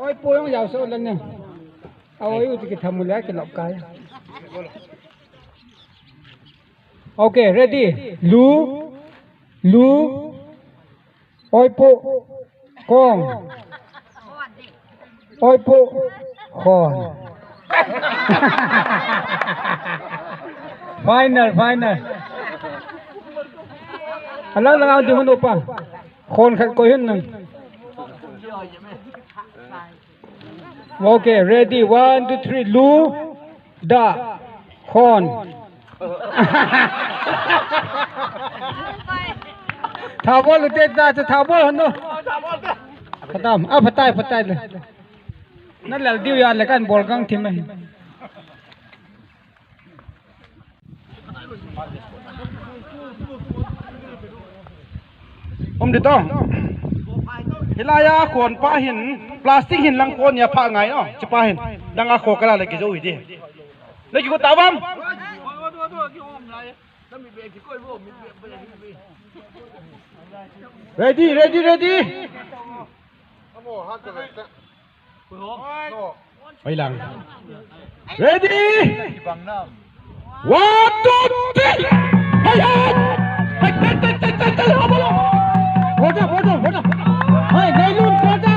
oi po yung yaw so lan ne oi u ti tham mu la ke lok kai okay ready lu oi po kong oi po khon final alang lang ang duman upa khon khat ko yun nang okay ready 1 2 3 lu da khon thabo lu te ta thabo hano patam patai le na lal diu ya le kan bol gang thim mai de tong hilaya khon pa hin plastic hin lang khon ya pha ngai no chi pa hin danga kho kala le ki zo hi di le ki ko tawam ready Oi lang. Ready? 1 2 3. Hai tai habalo. Boja. Hai dai lun boja.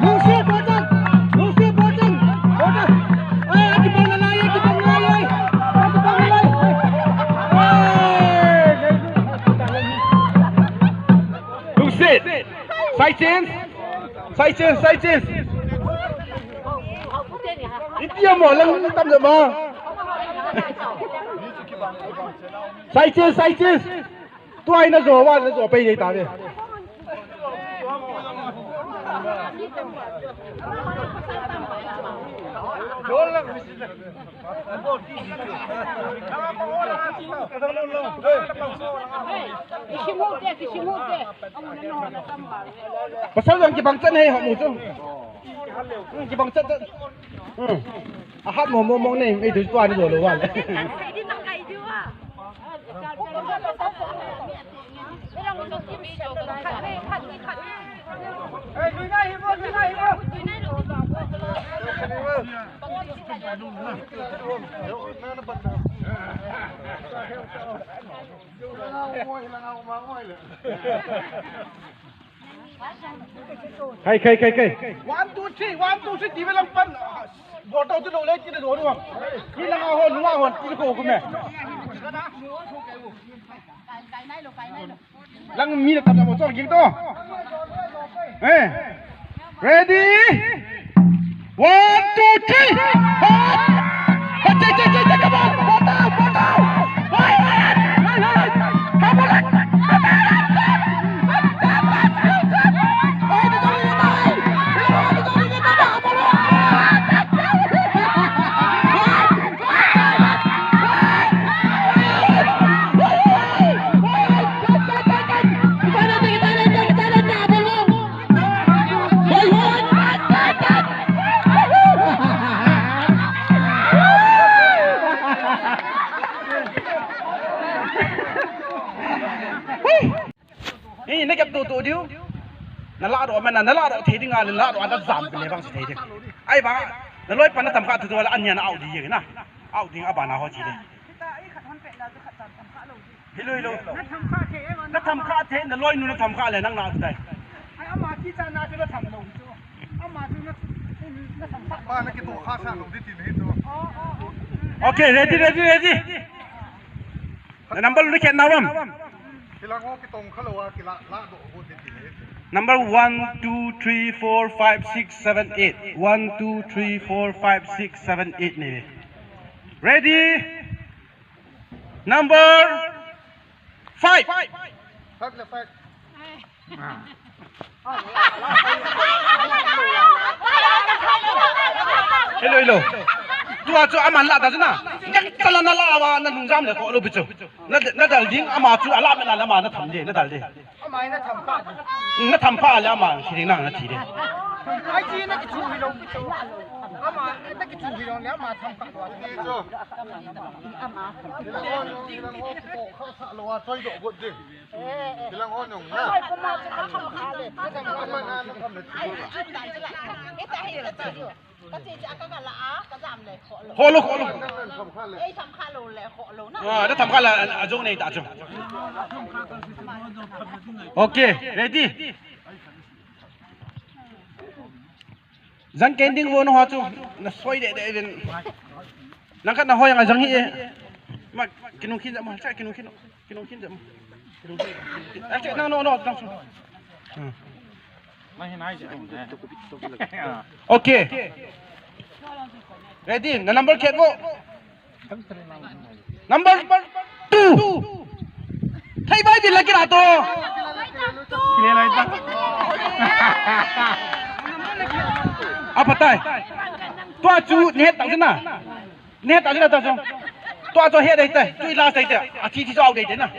Lucy boja. Boja. Hai ati bang lai. Lucy. Side change. Itu mo lang tam de ma. Side change. Tu ai na zo wa na zo pe dei ta de. Pasal yang kibang chan hai hok mu chu. Kibang chan. Ahat mo nei ei tu twa ni zo lo wa le. ใคร 1 2 3 1 2 3ตีไปลำปั้นบอลเต้าจะโดนเล่นกินโดนด้วยนี่ละหอนว่าหอนกินโกคุณแม่ลังมีแต่ทำหมดสองยิงตัวเฮ้ย ready 1 2 3เจ๊กระบอกบอลเต้าไปทำอะไรนี่นักกับตัวเดียวนั่นละตัวมันนั่นละตัวที่งานนั่นละตัวอันนั้นซ้ำไปเลยบางสิ่งที่ไอ้บ้านั่นร้อยปันนั่นทำข้าตัวละอันนี้น่ะเอาดีอย่างนะเอาดีอ่ะบ้านน่ะเขาจีเลยเฮ้ยเลยนั่นทำข้าเทนั่นร้อยนู่นนั่นทำข้าอะไรนั่งนาตัวใดไอ้อามาที่จะน่าจะทำลงจ้ะอามาที่นั่นทำข้าบ้านนั่นกี่ตัวข้าสร้างลงที่ตีนให้ตัวโอเค ready number ลูกแค่น้ำNumber 1, 2, 3, 4, 5, 6, 7, 8. 1, 2, 3, 4, 5, 6, 7, 8 nih. Ready? Number 5. Hello. Tu aman lah dah sana. Kalau nak lah awak nak nungzam le, kau lu bicu. Nak dah ding amat tu alam nak lama nak tham dia, nak dah dia. 那他们怕两嘛，肯定让人提的。ไอ้จีนั่นก็ชูให้ลงไปตัวอามานั่นก็ชูให้ลงแล้วมาทำกันว่าดีจ้ะอามาข้าวโลว่าใส่ดอกบดดิทีหลังอ้อนหนุ่มนะใส่ก็มาจะทำขาเลยไม่ทำก็มันนั่นทำเลยไอ้ดันจะละไอ้แต่ให้เราจะอยู่ก็จีจะก็กันละก็จำเลยขอโลไอ้ทำขาโลเลยขอโลนะ哇，这他们看了阿中那打中。Okay, ready. Zang kending wo no hatu na soi de den. Nang kan na hoy ang zang hi. Ma kinung kin ma sa kinung kin ma. Actually no. Okay. Ready. Na number ket wo. Number 2. Thay bay din lagi na to. Kilala ita. Apa tay? Tua chu net tang na. Net tang na tang. Tua cho hết đây tay. Chui la tay tay. À thi cho ao đây thế nào.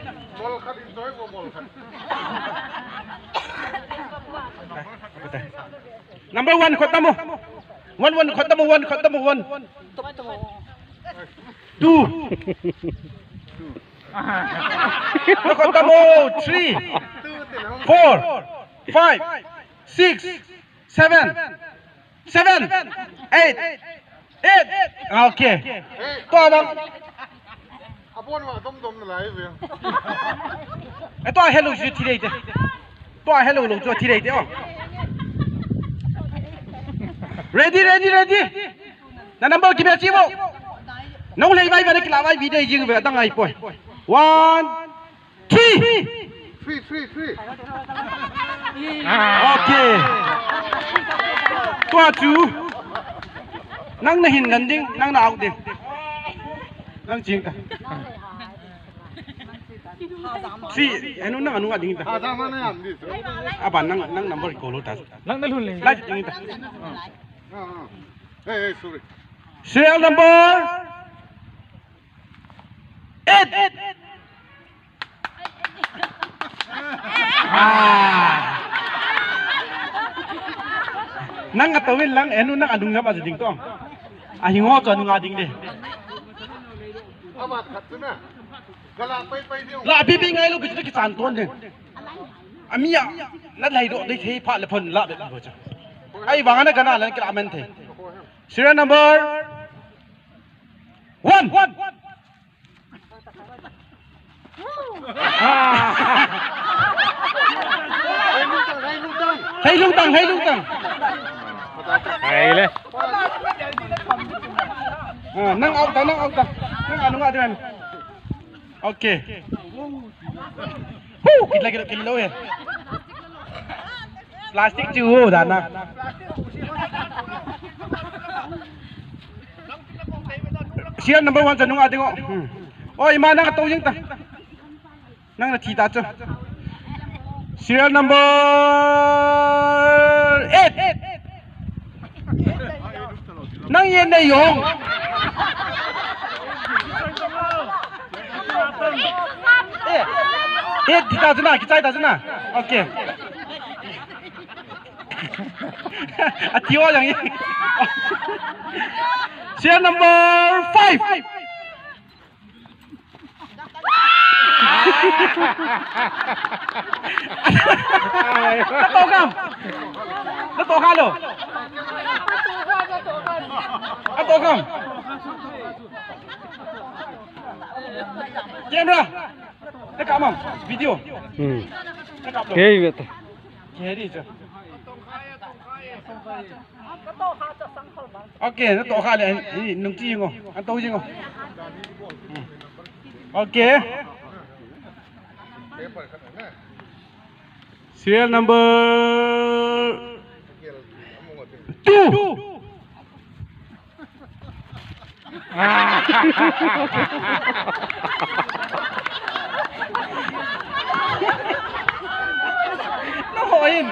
Number 1 khotamo. 1 khotamo 1. 2. Khotamo 3. 4. 5. 6. 7. 8. Okay. To bang. Abon wa dom na lai ve. To hello ju thi dei de. To hello lo jo thi dei de. Ready. Na number ki be chi bo. Nấu lấy vai về cái là vai video riêng về tăng ngày coi 1 3 ok tua chú năng là hình gần đi năng nào đi năng chỉnh cả si anh năng anh đi à bạn năng number cổ lô ta năng đã luôn lấy chỉnh ta Sorry. Serial number 8. Nang ngatawin lang eno nang adung ngapa jading to. Ahingo to anu ngading de. Amat khat na. Gala pai diu. La bibi ngai lu bitu ki san ton de. Amia na lai do de thei pha le phon la be bo cha. Ai wanga na kana lan kila men the. Serial number 1. hay lung tang Hay le. nang out ta nang anu nga diyan okay kita kilo ya plastic chu dan na siya number 1 sa nung ating oi mana ka tawing ta nang na thita cho serial number 8 nang yen na yung kita na kita na okay atiwa yang ini serial number 5 Nato ka lo Nato ka camera dekat mam video dekat lo Okay, betul. Jadi je okay nato ka le ni nung chi ngo an to chi ngo okay serial number 2 nó hỏi hình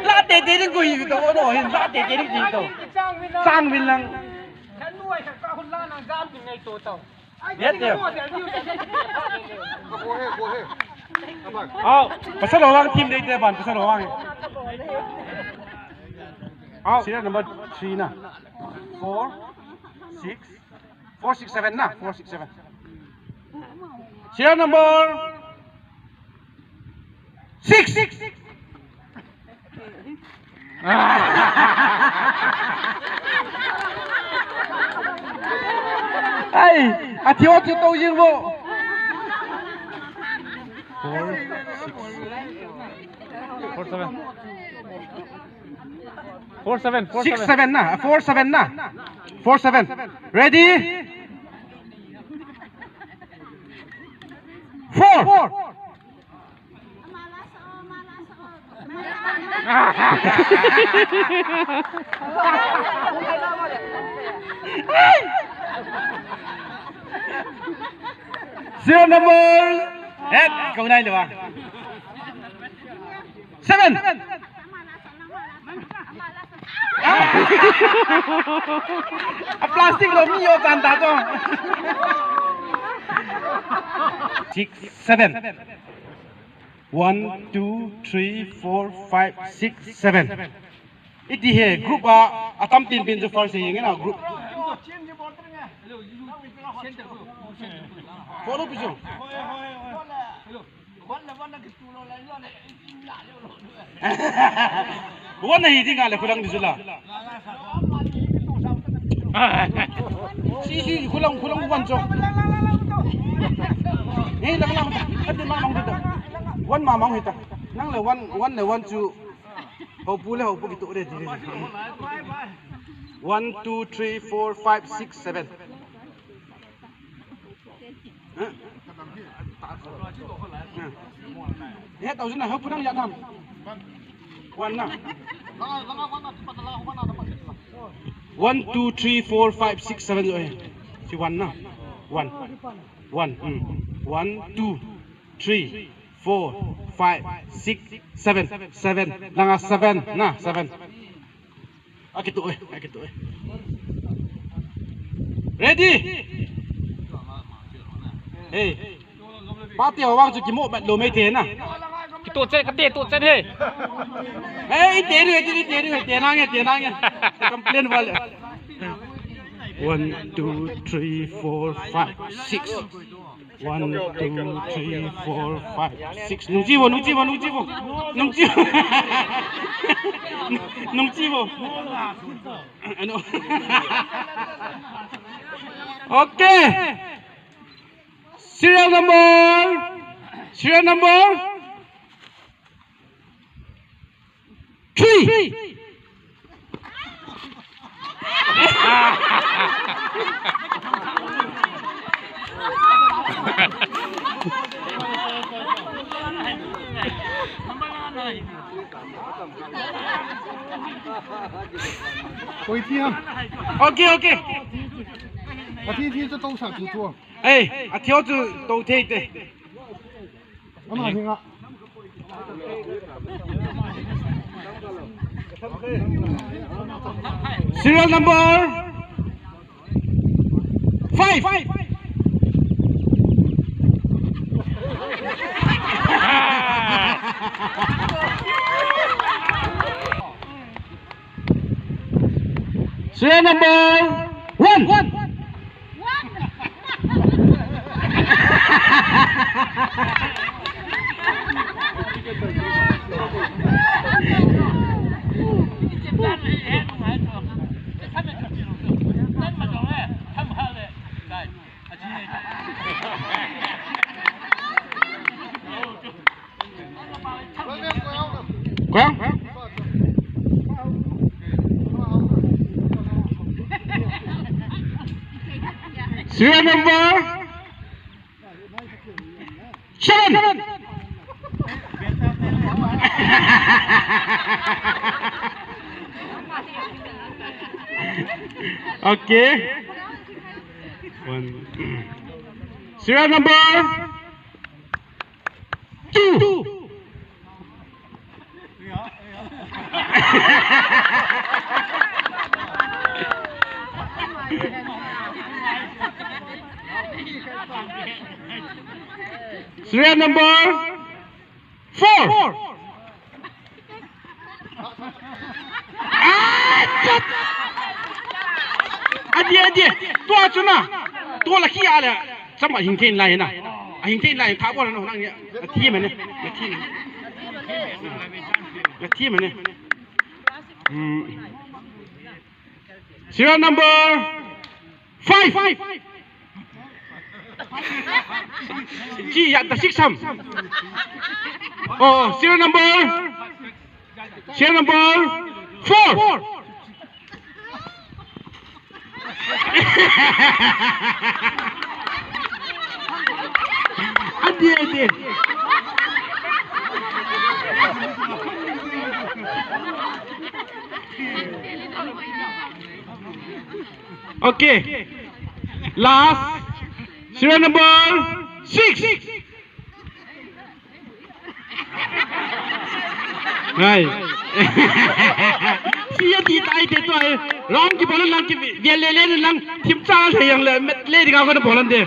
lá tê tê đến quỳ tao nó hỏi hình lá tê tê đến gì tao sang bên lăng biết chưa pasal orang team dia depan pasal orang serial number 3 na 4 6 7 na 4 6 7 serial number 6 ai atiwa tu tau jing bo 6 7 na 4 7 na 4 7 ready 4 serial number câu này được không 7 plastic lo mi yo tanda to 6 7 1 2 3 4 5 6 7 iti he group atam tin pin jo first he ngena group follow piso wan nahi ding ale kulang disula si kulang wan jo eh lang ati mamang dito wan mamang hita nang le wan chu ho pu gitu re 1 2 3 4 5 6 7 ya tahu sana ho pu nang ya tham wan na 1 2 3 4 5 6 7 rồi si wan na 1 2 3 4 5 6 7 langa 7 na 7 akitu ready hey pati awang chu kimo bat lo mai the na Tụt chết đi. Hey, tiền nang complain wal. 1 2 3 4 5 6 1 2 3 4 5 6 nung chi bo ano okay serial number 3 回天， OK 把天这都上去做，哎啊跳住倒退的 俺们听啊。 Serial number 5 Serial number 1 Quang Serial number 7 Okay. One. Serial number 2. Serial number 4. Adi, tua cuna, tua laki ada, sama hingkein lain na, hingkein lain tak boleh nak ni, laki mana, laki mana. Serial number 5. Ji ya tak siksam. Oh, serial number 4. Adi. Okay. Last. Serial number 6. Right. Siya di tayo dito ay lang ki bolan lang ki lele lang timcha sa yang le di ka ko bolan de.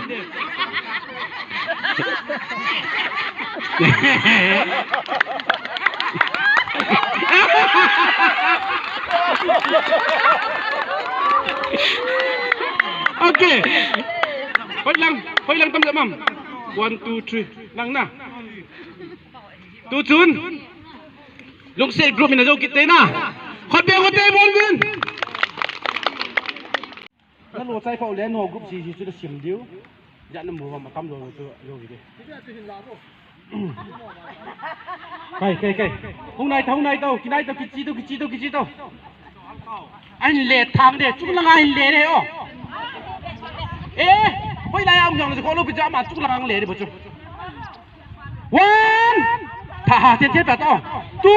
Okay. Hoi lang tam mam. 1 2 3 lang na. Tu chun. Lung se group ina jo kitte na. Khote bon win. Na lo chai phau le no group si chu da sim diu. Ya na mu ma tam lo chu lo gi de. Kai. Hong nai tao, ki nai tao ki chi tao. Anh le thang de, chung lang anh le de o. Eh, hoi lai am yong ko lo bi ja ma chung lang le de bo chu. 1 Tha thiên ba to. 2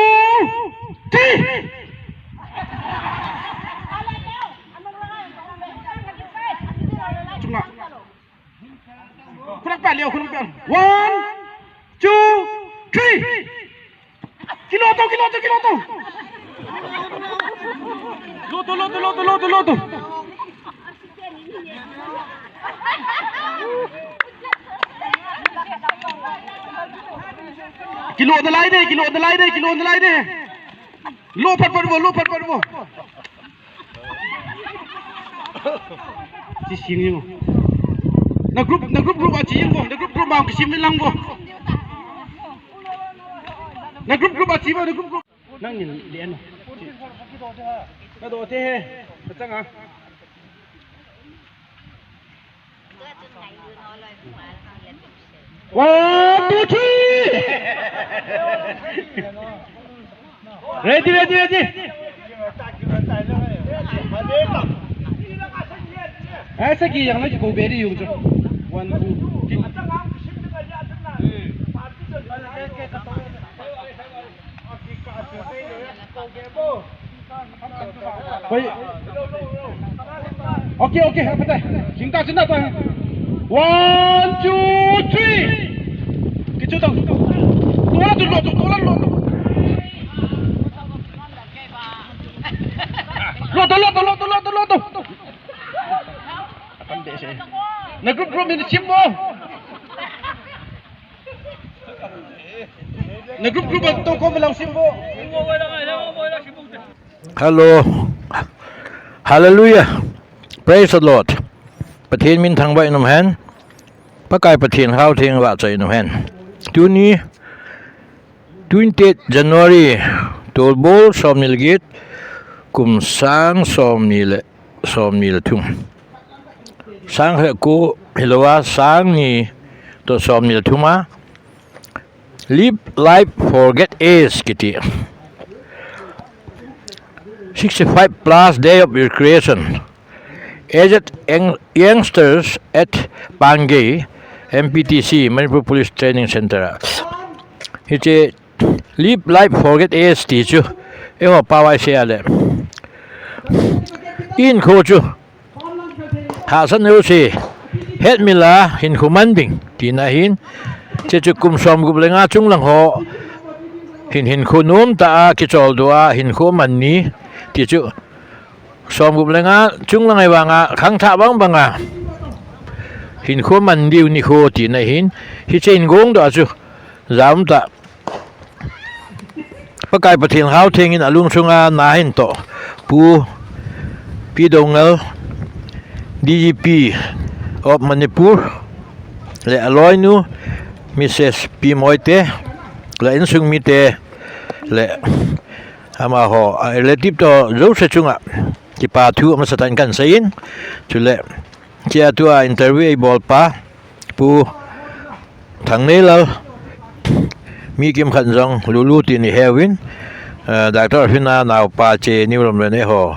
3 chung lang. Khung pa liao. 1 2 3 Kilo to. Loto. Kilo on the line there. Low pat bo. Ci sim yung. Na group aji yung bo. Na group ma ki sim lang bo. Na group aji bo, na group. Nang ni lian. Na do te he. Chang à. 1 2 3 Ready. Esa ki yang lagi kau beri yung tu. 1, 2, 3. Okay, apa dah? Cinta tu. 1, 2, 3. Kita tu. Tolak dulu. Lo. Pandai saya. Na group ini simbo. Na group tu kau bilang simbo. Hello. Hallelujah. Praise the Lord. ประเทศมินทางใบน้ำแหนประกายประเทศข้าวเทียงว่าใจน้ำแหนตัวนี้28 January ตัวโบลสอมนิลกิตกุมสางสอมนิลทุ่งสางเหกูเฮลว่าสางนี่ตัวสอมนิลทุ่งมา Live life forget age กิติ 65 plus day of recreation aged youngsters at Pangay MPTC Manipur Police Training Center. It's a live life forget age teacher. Eho pawai siya le. In coach. Hasan Rusi. Het mila hin kumanding. Tinahin. Chechukum som gublenga chung lang ho. Hin kunum ta kichol dua hin kumani. Teacher. Som gublenga chung lang ay wanga khang tha banga. Hin ko man diu ni ko ti na hin hi chen gong da chu zam ta pakai pathin hau theng in alung chunga na hin to pu pi dongal DGP of Manipur le aloi nu Mrs. P Moite le in sung mi te le ama ho relative to zo se chunga ki pa thu ma satan kan sain chule chia tua interview ai bol pa pu thang nei lo mi kim khan jong lulu ti ni hewin doctor hina naw pa che niwlam le ne ho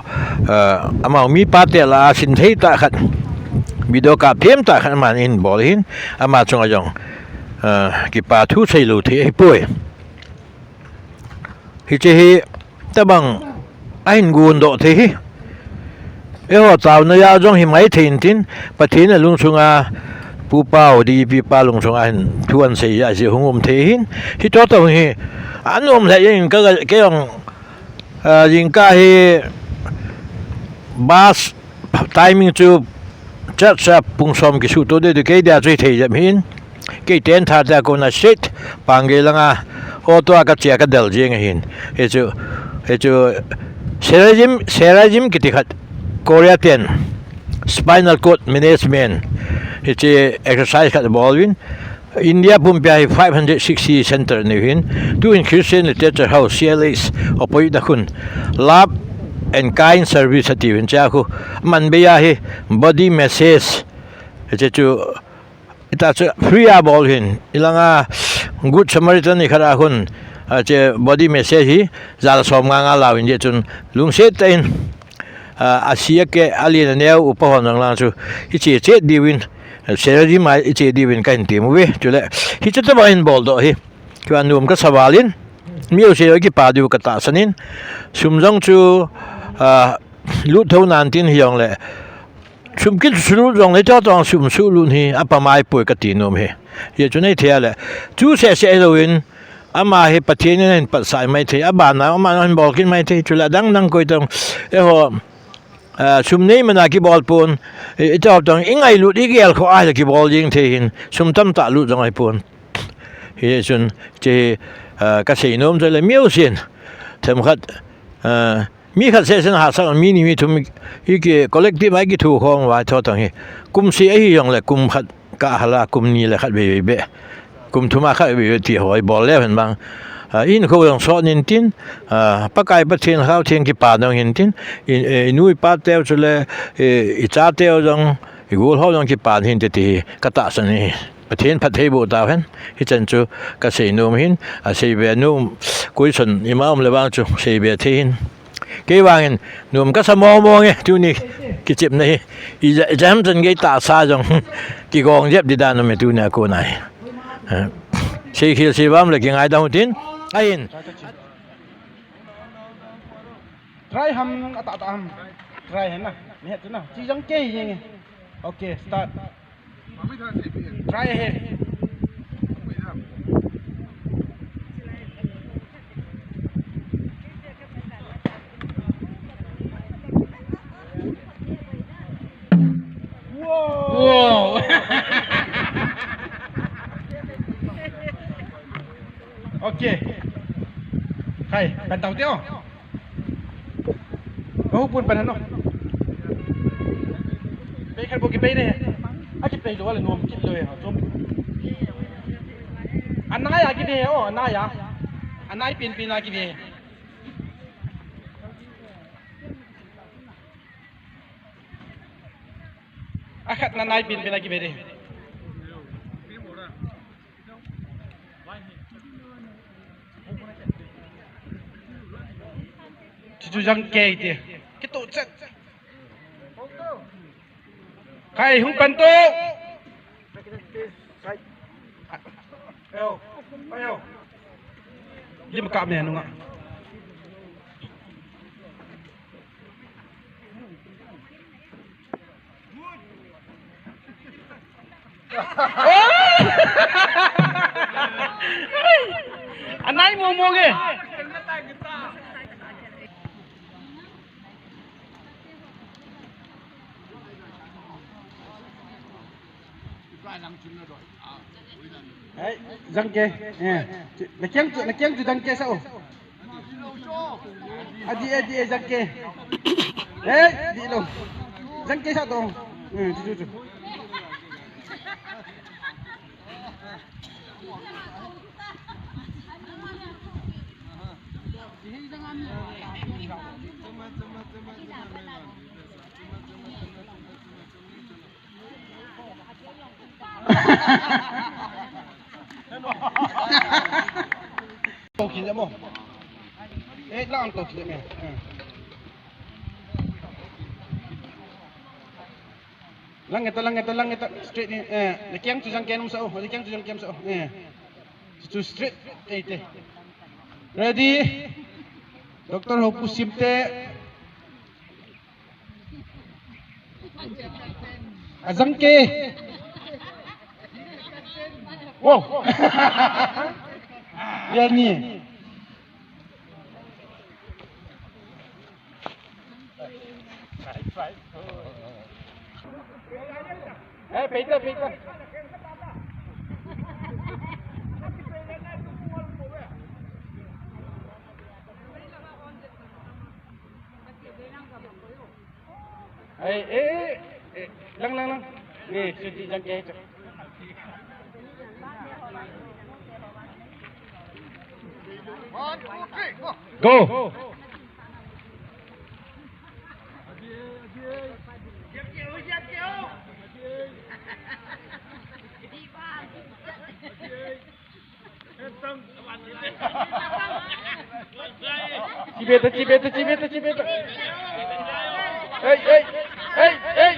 ama mi pa te la sin thei ta khat video ka them ta khan man in bol hin ama chung ajong ki pa thu sei lu thi pui hi che hi ta bang ain gun do the hi eho tao na ya jong hi mai thin tin pathin a lung chunga pu pao di pi pa lung chunga hin thuan sei ya si hungum the hin hi to to hi anom la yin ka ke yong yin ka hi bus timing chu chat sa pung som ki su to de ke dia zui thei jam hin ke ten tha da ko na sit pange langa o to ka chia ka del jing hin he chu serajim ki tikhat Korea 10 spinal cord management it's a exercise at the Baldwin India pumpia 560 center ni hin to increase in literature house CLAs opoi da kun lab and kind service at even cha ko man be ya hi body massage it's to ita chu free a Baldwin ilanga good Samaritan ni khara hun che body massage hi zal som nga lawin je chun lungse tain Asia ke alien neo upahon lang lang chu ichi che diwin seradi mai ichi diwin kan timu we chule hi chata ba in bol do hi kwan num ka sawalin miu se ki padu ka ta sanin sumjong chu lu tho nan tin hiong le sumkil sulu jong le cha tong sum su lu hi apa mai poi ka ti nom he ye chu nei thia le chu se loin ama he pathin nen pat sai mai the abana ama han bol kin mai the chula dang koi tong e ho sum nei mana ki bol pon ita tong ingai lu di gel kho ai ki bol jing the hin sum tam ta lu jong ai pon he chun che ka sei nom le miu sin them khat mi khat se sen ha sa mi ni mi thum hi ki collective ai ki thu khong wa tho tong hi kum si ai yong le kum khat ka hala kum ni le khat be kum thuma khat be ti hoi bol le hen bang in ko yong so nin tin pakai pathin hau thing ki pa dong hin tin in nui pa teo chule i cha teo jong igul ho long ki pan hin te ti kata san ni pathian phathei bu ta hen hi chan chu ka sei num hin a sei be num kui son imam le wang chu sei be thin ke wangin num ka samo mo nge tu ni ki chip nei i jam chen ge ta sa jong ki gong jep di dan me tu na ko nai sei khil sei bam le ki ngai dang tin ain try ham ata ham try hen na ni het na chi jang ke ye okay start try he wow okay khai ban tàu tiêu oh pun pan noไปคันบ่กิไปนี่อากิไปรู้ว่าละนวมกินเลยฮะจมอันนายอ่ะกินเฮอ๋ออันนายอ่ะอันนายปีนอ่ะกินเฮอาคัดนายปีนอ่ะกินเฮจุจังเกยติกิตุเจ็ดใครหุ่นปันโตเอวไปเอวยิ้มกลับเนี่ยนุ่งอ่ะอันไหนมัวไงrăng kê là kém từ răng kê sao đi răng kê đấy đi đâu răng kê sao đâu chú tổ kiến nhá mồ, ê làm tổ kiến nhá, lăng người ta straight đi, để kéo chú răng kéo nông sâu, để kéo chú răng kéo sâu, chú straight, đây, ready, doctor Hopu simte, răng kê. Wow. Ya ni. Peter. Lang. Ni, suci jangkai tu. Go. Cibeta. Hey.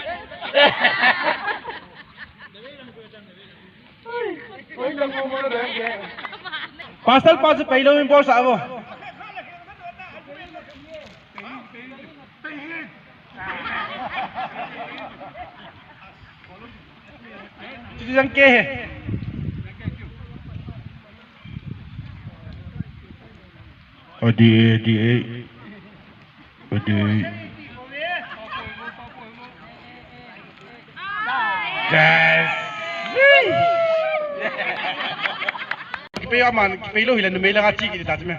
Pasal पहिलो में बॉस आवो Jang ke Odi Yes Kipe aman kipe lo hilan numela nga chiki dita tme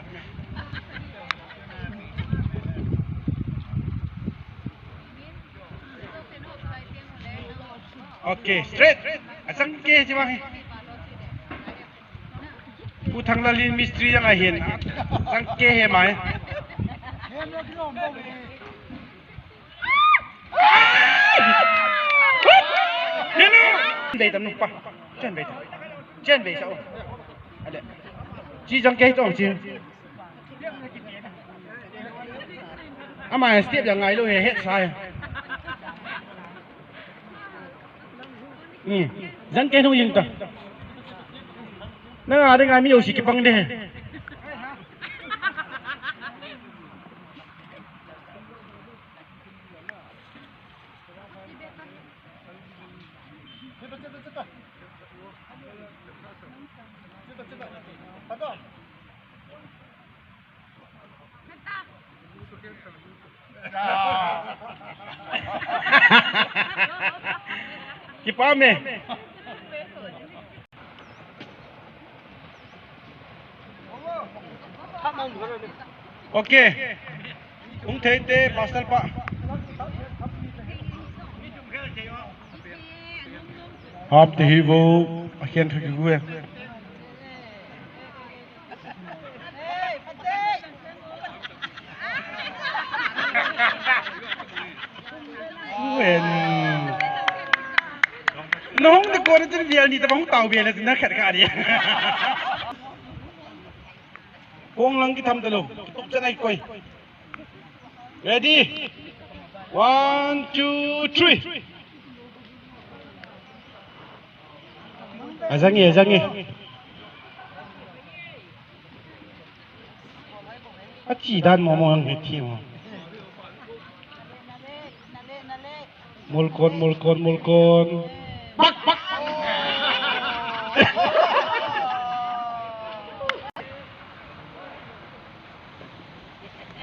Okay, straight. Asang ke cuma he. Putang lalin mistri yang ahin. Asang ke he mai. Đây tầm nụ pa. Trên về sao? Chỉ chẳng cái chỗ chứ. Mà step là ngày luôn hết sai. Dẫn cái không dừng ta. Nó ở đây ngày nhiều chỉ cái băng đây. Kipame. Okay. Thấy tê pasal pak. Hop the hivo. Akhirnya ke gue. Nó không được coi trên video đi, ta bóng tàu về là nó khẹt cả đi. Buông lăng cái thăm ta luôn, tụt chân này coi. Ready? 1, 2, 3. Ra nghe. Chỉ đàn mò hết thì mà. Mol con. Bắc.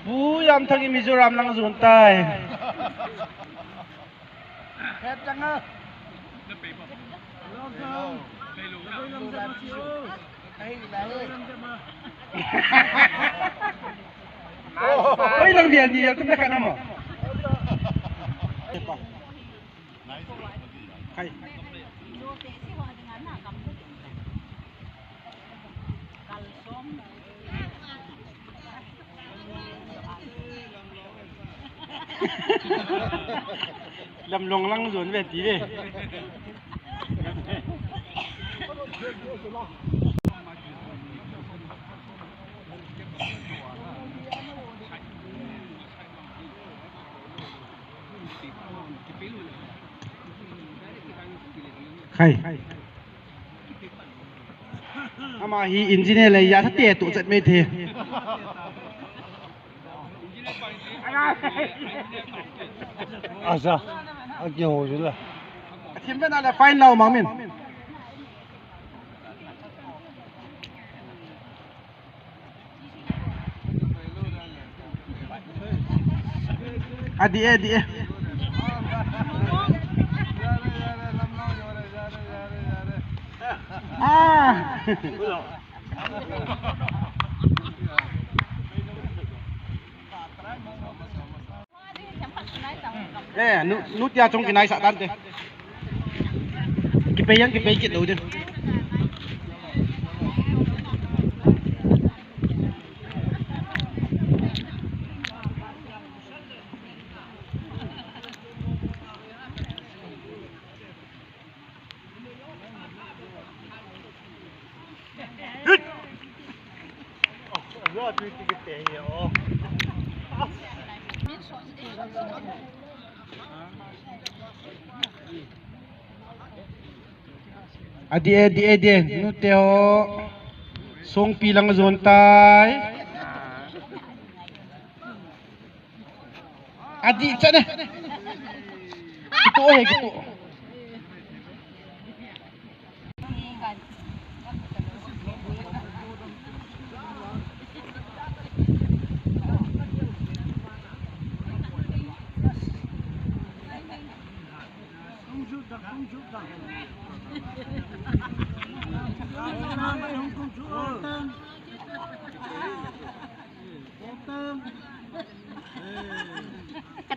Buyam thằng Mizoram lang zon tai. Hết chăng á. Ôi lang dia gì chúng ta kan mà. Hay. Làm lòng lăng ruột về tí đi. Khai. Ama hi engineer lại giá thắt tiền tụ giật mê thế. Sao? Nhiều rồi. Thiên bên là fine lâu mà mình. Adi. Nút ra trong cái này xả tan thế. Cái bê chết đầu đi. Adi, nu teo song pilang zon tai. Adi sana. Gitu.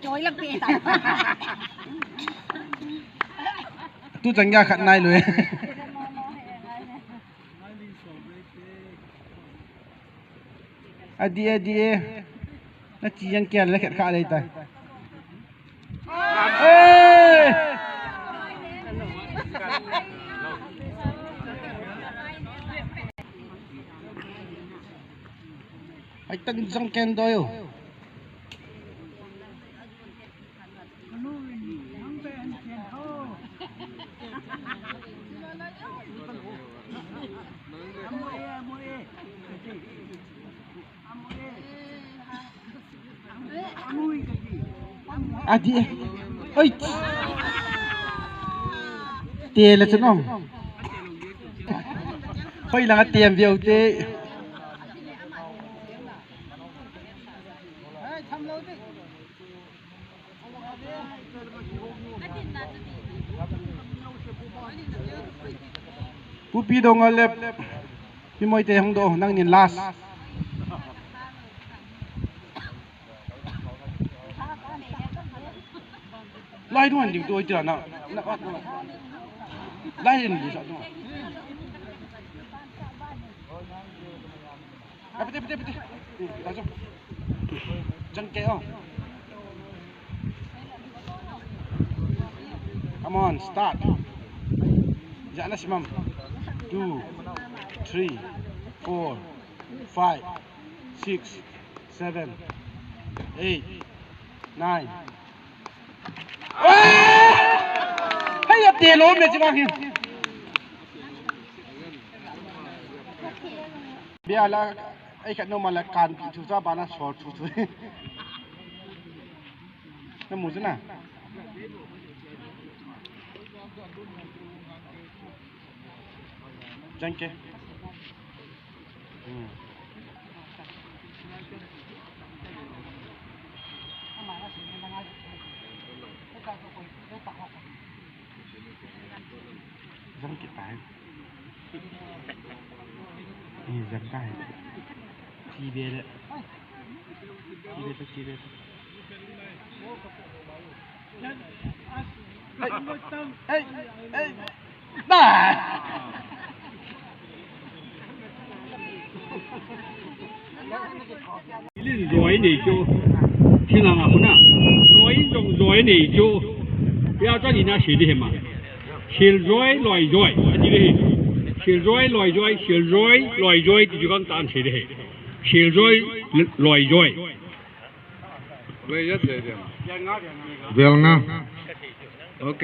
Chối lắm kì tao. Tu chẳng ra khăn này rồi. Adi. Nó chỉ yang kia là khẹt khá đây ta. Ai tan jang ken doyo. Adi, oi, tiền là chân không? Hơi là tiền nhiều thế. Pupi dong alep, pi moi te hong do nang nin last. Lai duan ding doi jira na wat na. Lai yin di sa no. Pete. Langsung. Jang ke oh. Come on, start. Jangan simam. 2, 3, 4, 5, 6, 7, 8, 9. Hay là tiền lốm này chứ bao nhiêu? Bây giờ là ai khát nó mà là càn chủ gia bán là sọt chủ thôi. Nó mua thế nào? Jangan ke? Jangan kita. Ini jangan. Ciber. Hey. Nah. rồi này chú thiên lang à hả rồi này chú bây giờ nhìn nó写的嘛写rồi đi đi写rồi thì chú con tạm写的写rồi Lấy nhất sẽ điểm. Vel nga. Ok.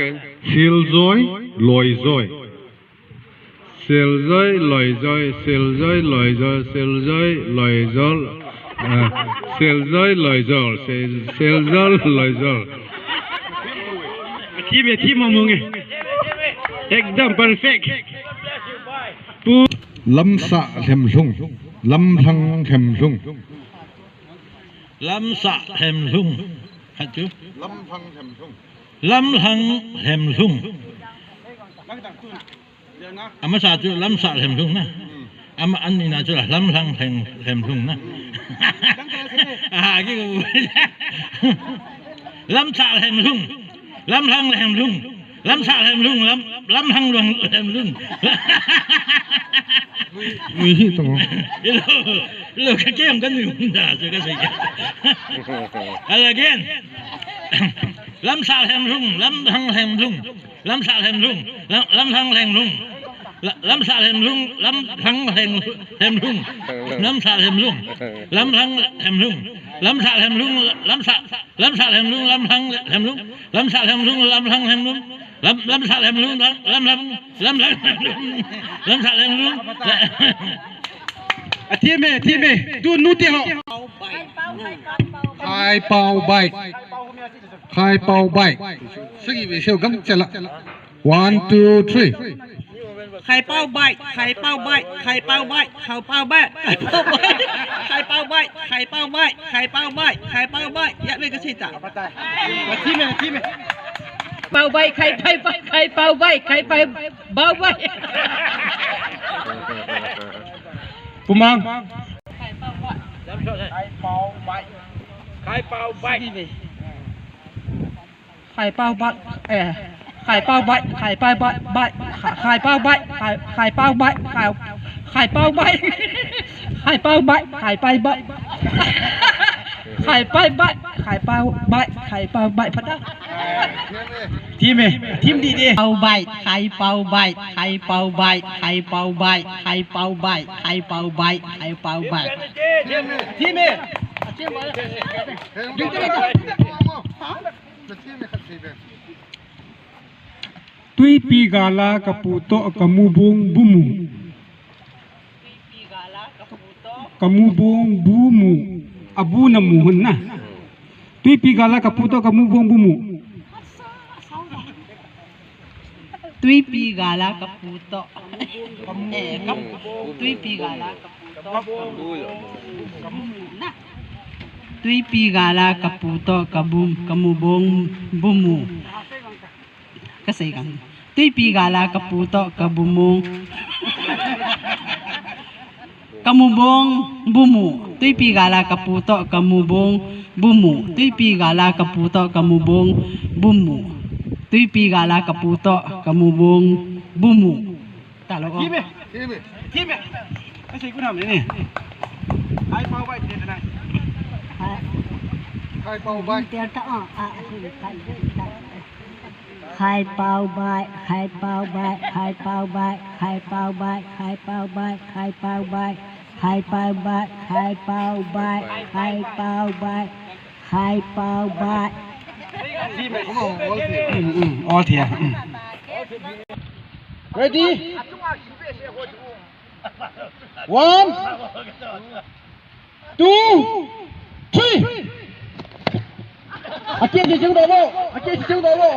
Sil rồi. Team mà mong एकदम perfect. Lâm xạ thèm sung. Lâm thăng thèm sung. Lâm xạ thèm sung. Hả chú? Lâm thăng thèm sung. Lâm thăng thèm sung. Ama sa chú lâm xạ thèm sung na. Ama anh đi nào chú là lâm thăng thèm sung na. Cái lâm xạ thèm sung. Lâm thăng thèm sung. Lâm xạ thèm sung. Lâm thăng thèm sung. Nguy hiểm không? Look, cái game kan nunda so kasi. Again. Lam sa hem rung, lam thang hem rung. Lam sa hem rung, lam thang hem rung. Lam sa hem rung, lam thang hem rung. Lam sa hem rung, lam thang hem rung. Lam sa hem rung, lam sa hem rung, lam thang hem rung. Lam sa hem rung, lam thang hem rung. Lam sa hem rung, lam sa hem rung. Thiên mê, tu nút tiền họ. Khai bao bike. Sức ý về siêu gắn chạy lại. 1, 2, 3. Khai bao bike. Dạ đây cái gì ta? Thiên mê. Bao bay, khai bao bay. Pumang. Khai bao bay. ไข่เป้าใบไข่เป้าใบไข่เป้าใบพัดนะ ทีมเอทีมดีดี เป้าใบไข่เป้าใบไข่เป้าใบไข่เป้าใบไข่เป้าใบไข่เป้าใบไข่เป้าใบ ทีมเอ ตุยปีกาลากะปูโตกะมูบงบุมูกะมูบงบุมูอบูนามูหนนะตุยปีกาลากะปูโตกะมูบงบุมู ตุยปีกาลากะปูโตกับตุยปีกาลากะปูโตนะตุยปีกาลากะปูโตกะมูบงบุมูก็ใส่กันตุยปีกาลากะปูโตกะบุมูกะมูบงบุมูตุยปีกาลากะปูโตกะมูบงบุมูตุยปีกาลากะปูโตกะมูบงบุมูตุยปีกาลากะปูโตกะมูบงบุมูตาลก ทีมเอทีมเอไม่ใช่กูทำเลยนี่ไอ้เป้าไว้เด็ดนะ ใครเป่าใบ khai bao bài khai bao bài khai bao bài khai bao bài khai bao bài khai bao bài khai bao bài khai bao bài khai bao bài khai bao bài ทีมเอของเราall team ready 1 2 3 Ache je jeng dobo ache je jeng dobo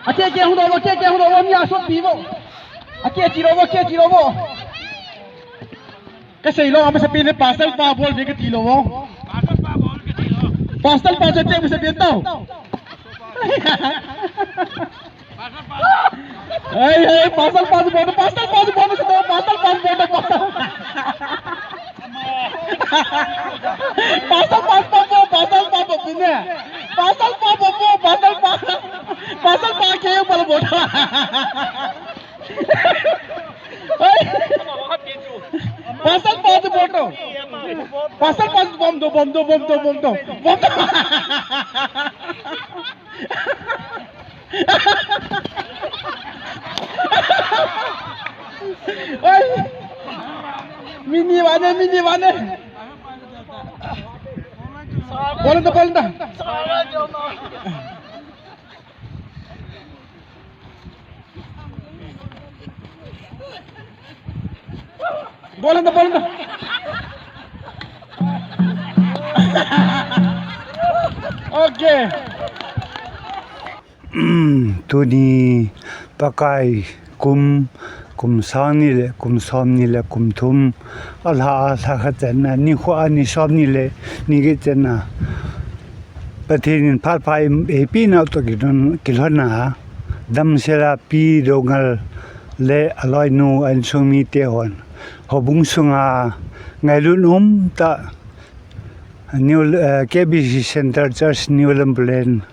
ache je hung dobo mi a sot pi bo ache ji dobo cái sei lo am se pin le parcel pa bol ve ke ti lo wo parcel pa se che me se pin tao hey parcel pa se bo se do parcel pa pinnya pasal pa kayo pala boda pasal pa to bodo pasal pa bom do mini mana Bolan dah. Bolan dah. Okay. Tu ni pakai kum sani le kum som ni le kum thum ala khaten ni kho ani som ni le ni ge chena pathin phal phai ep na to kilhana dam sela pi dongal le aloi nu an sumi te hon hobung sunga ngailunum ta new KBC Center Church New Lamblen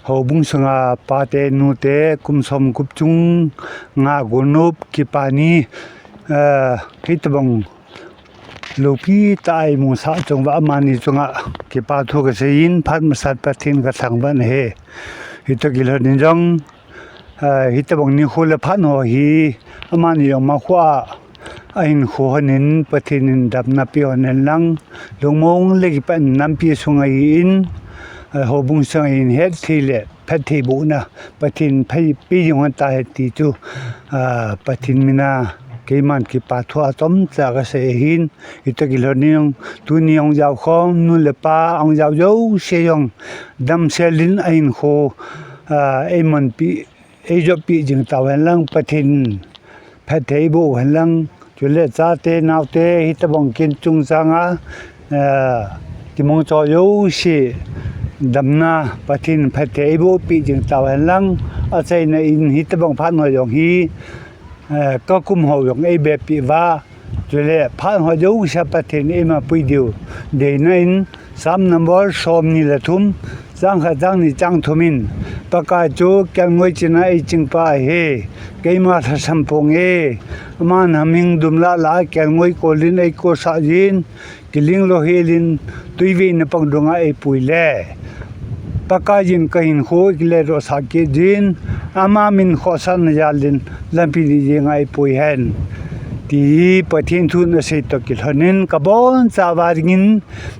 hobung sunga pate nu te kumsom kupchung nga gonup kipani kitbong lopi tai mu sa chungwa mani chunga kipa thu ka sein phat masat pathin ka thangban he hitagil nin jong hitbong ni khole phan ho hi amani yong ma khwa ain kho hanin pathin dapna pi onen lang lungmong legi pan nampi sunga in hobung sang in het thile phathi bu na pathin phai pi yong ta he ti chu pathin mina keiman ki pathwa tom cha ga se hin itagil niong tu niong jaw khom nu le pa ong jaw jo se yong dam selin ain kho eman pi ejo pi jing tawen lang pathin phathei bu han lang chule cha te naw te hitabong kin chung changa kimong cho yo se damna pathin phathei bu pi jing tawen lang a chai na in hitabong phan no yong hiก็คุมหัวของไอ้แบบปีว่าจุเล่ผ่านหัวยูชาปะเทนเอ็มาปุยเดียวเดี๋ยวนั้น3 number ชมนี่แหละทุ่ม giang kha giang ni chang thumin paka chu kyal ngoi china ei chingpa he keima tha sampong e man haming dumla la kyal ngoi kolin ei ko sa jin kiling lo helin tuivi na pangdonga ei puile paka jin kahin kho kile ro sa ke jin ama min khosan yalin lampi ni jenga ei pui hen ti pathin thu na se to kil hanin kabon chawaringin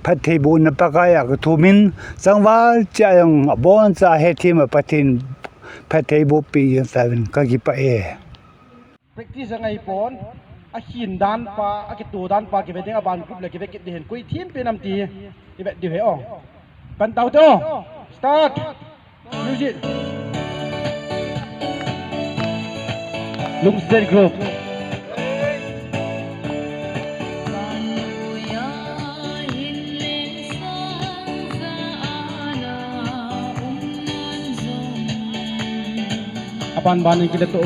phathe bu na pakaya ka thumin changwal chayang abon cha he thima pathin phathe bu pi savin ka gi pa e practice ngai pon a hin dan pa a ke tu dan pa ke vedeng aban group le ke ve ke den koi thim pe nam ti ke ve di he ong pan tau to start music Lumsden group apan banin kita tu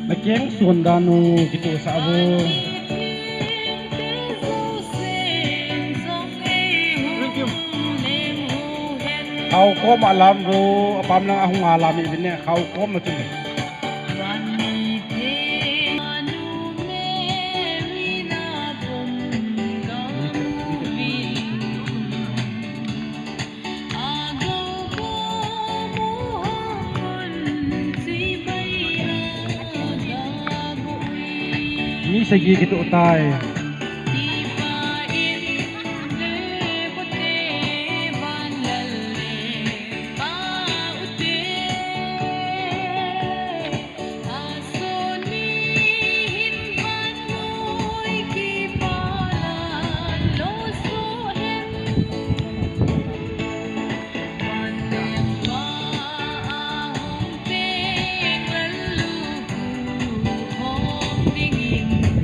Nakeng Sundano gitu sabo kau kom alam ro apam nang ahung alam ibine kau kom macam ni ni segi gitu utai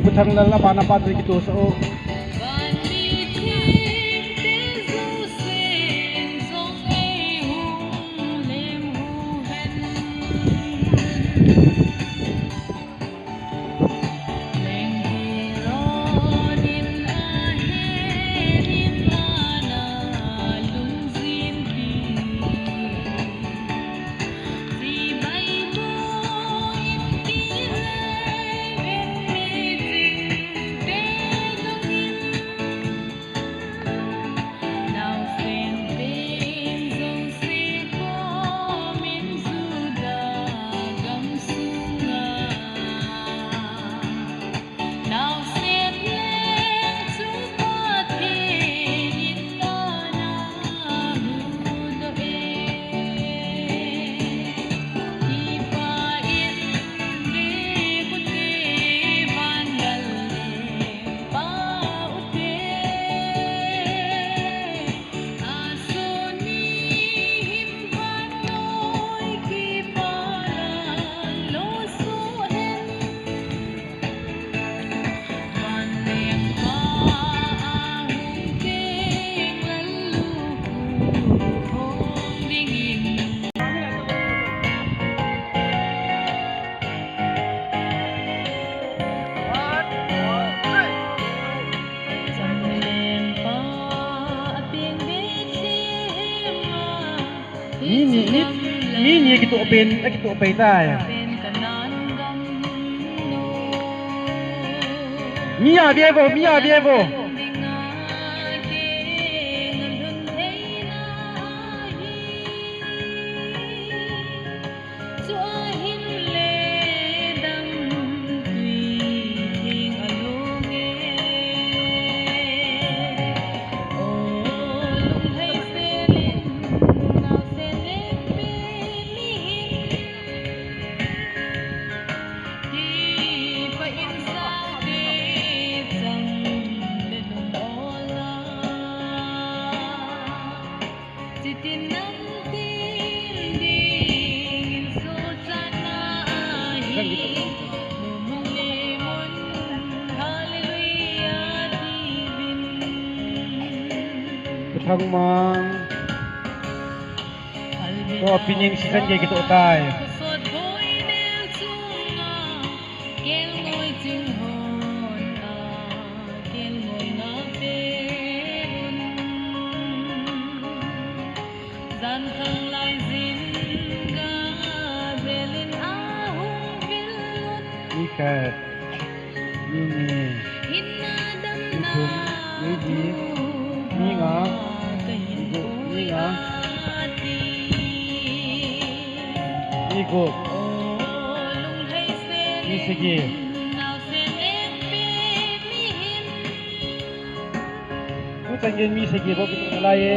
Putang lala pa na padre gitu so ni gitu open tay Mia Vievo thang mang ko pining season ke gitu tai ikat ini itu ini ngah ikut ini segi ku tanggin mi segi bo kita laye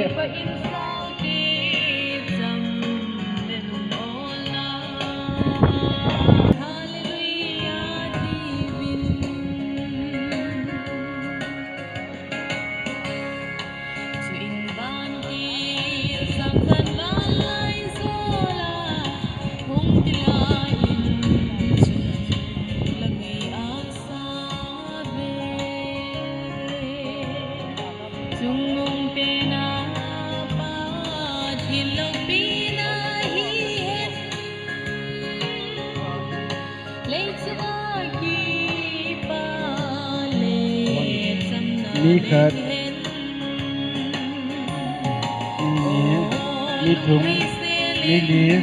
lihat ini hidung lilir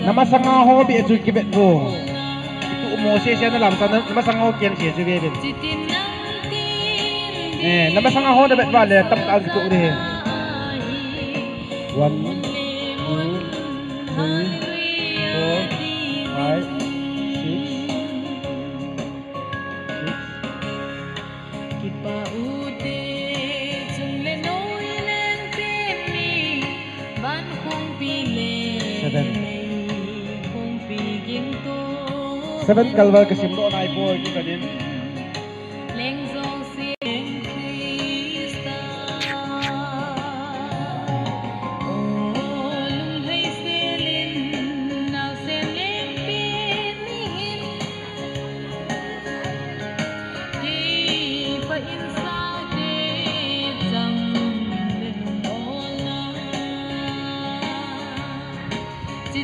nama sangaho bi etu kibet bo itu umose siya na lam sana nama sangaho kian siya juga ben nama sangaho dapat bale tam taal gitu deh 1 2 3 4 5 6 7 kalwal kesim do nai boy kita din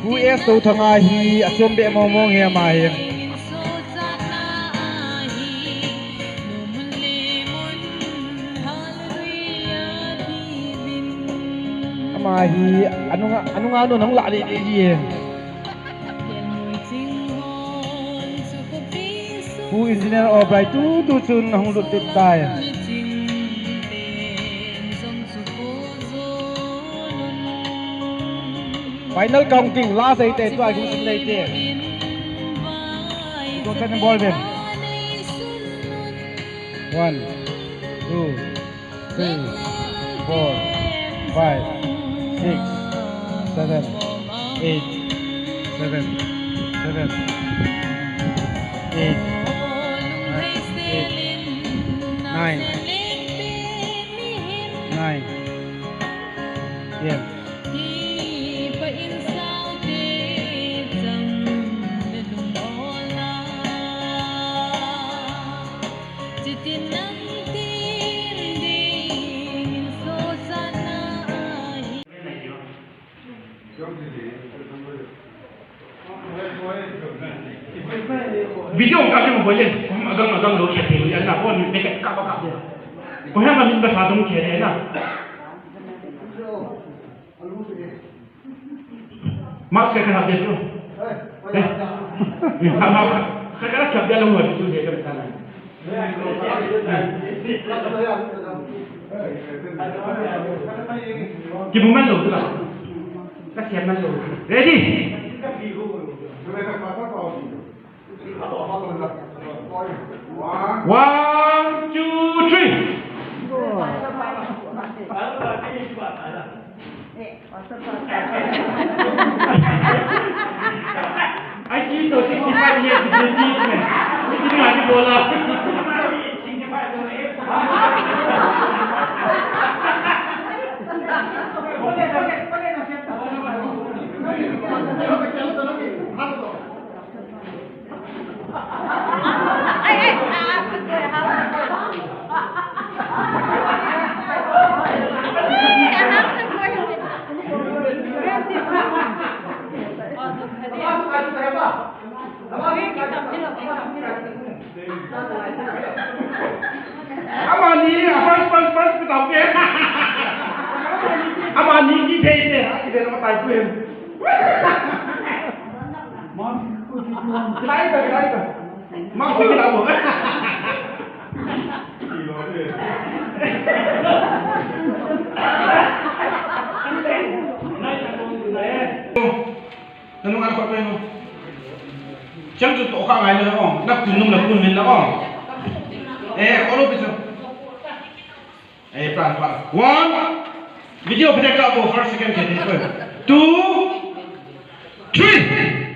Ku es tu thanga hi achom be mong he ma hi ama hi anu nga nang la li ji ku engineer Albright tu chun hong lut tit tai final counting last 8 tu ai cũng xin đây te to chân ball bên 1 2 3 4 5 6 7 8 7 7 8 9 9 10 video ka ke mo bolen kum agang lo che the ya na ko ni be ka ba ka de ko ha ma min ba sa dum che de na ma se ka ha de to ha ma ka ka ka de lo mo tu de ka ta na ki bu man lo tu la ka se man lo ready 1 2 3 I see to 65 years to the team. Ini lagi bola. Amani, pas betul ke? Amani ni deh, kita nak tahu pun. Lain. Maksud kita apa? Nanu kan kau pun. Jangan tu tak kau ngai lah, nak kunum min lah. Kalau bisa. Pelan. 1. Video projector apa? First, second, third. 2, 3.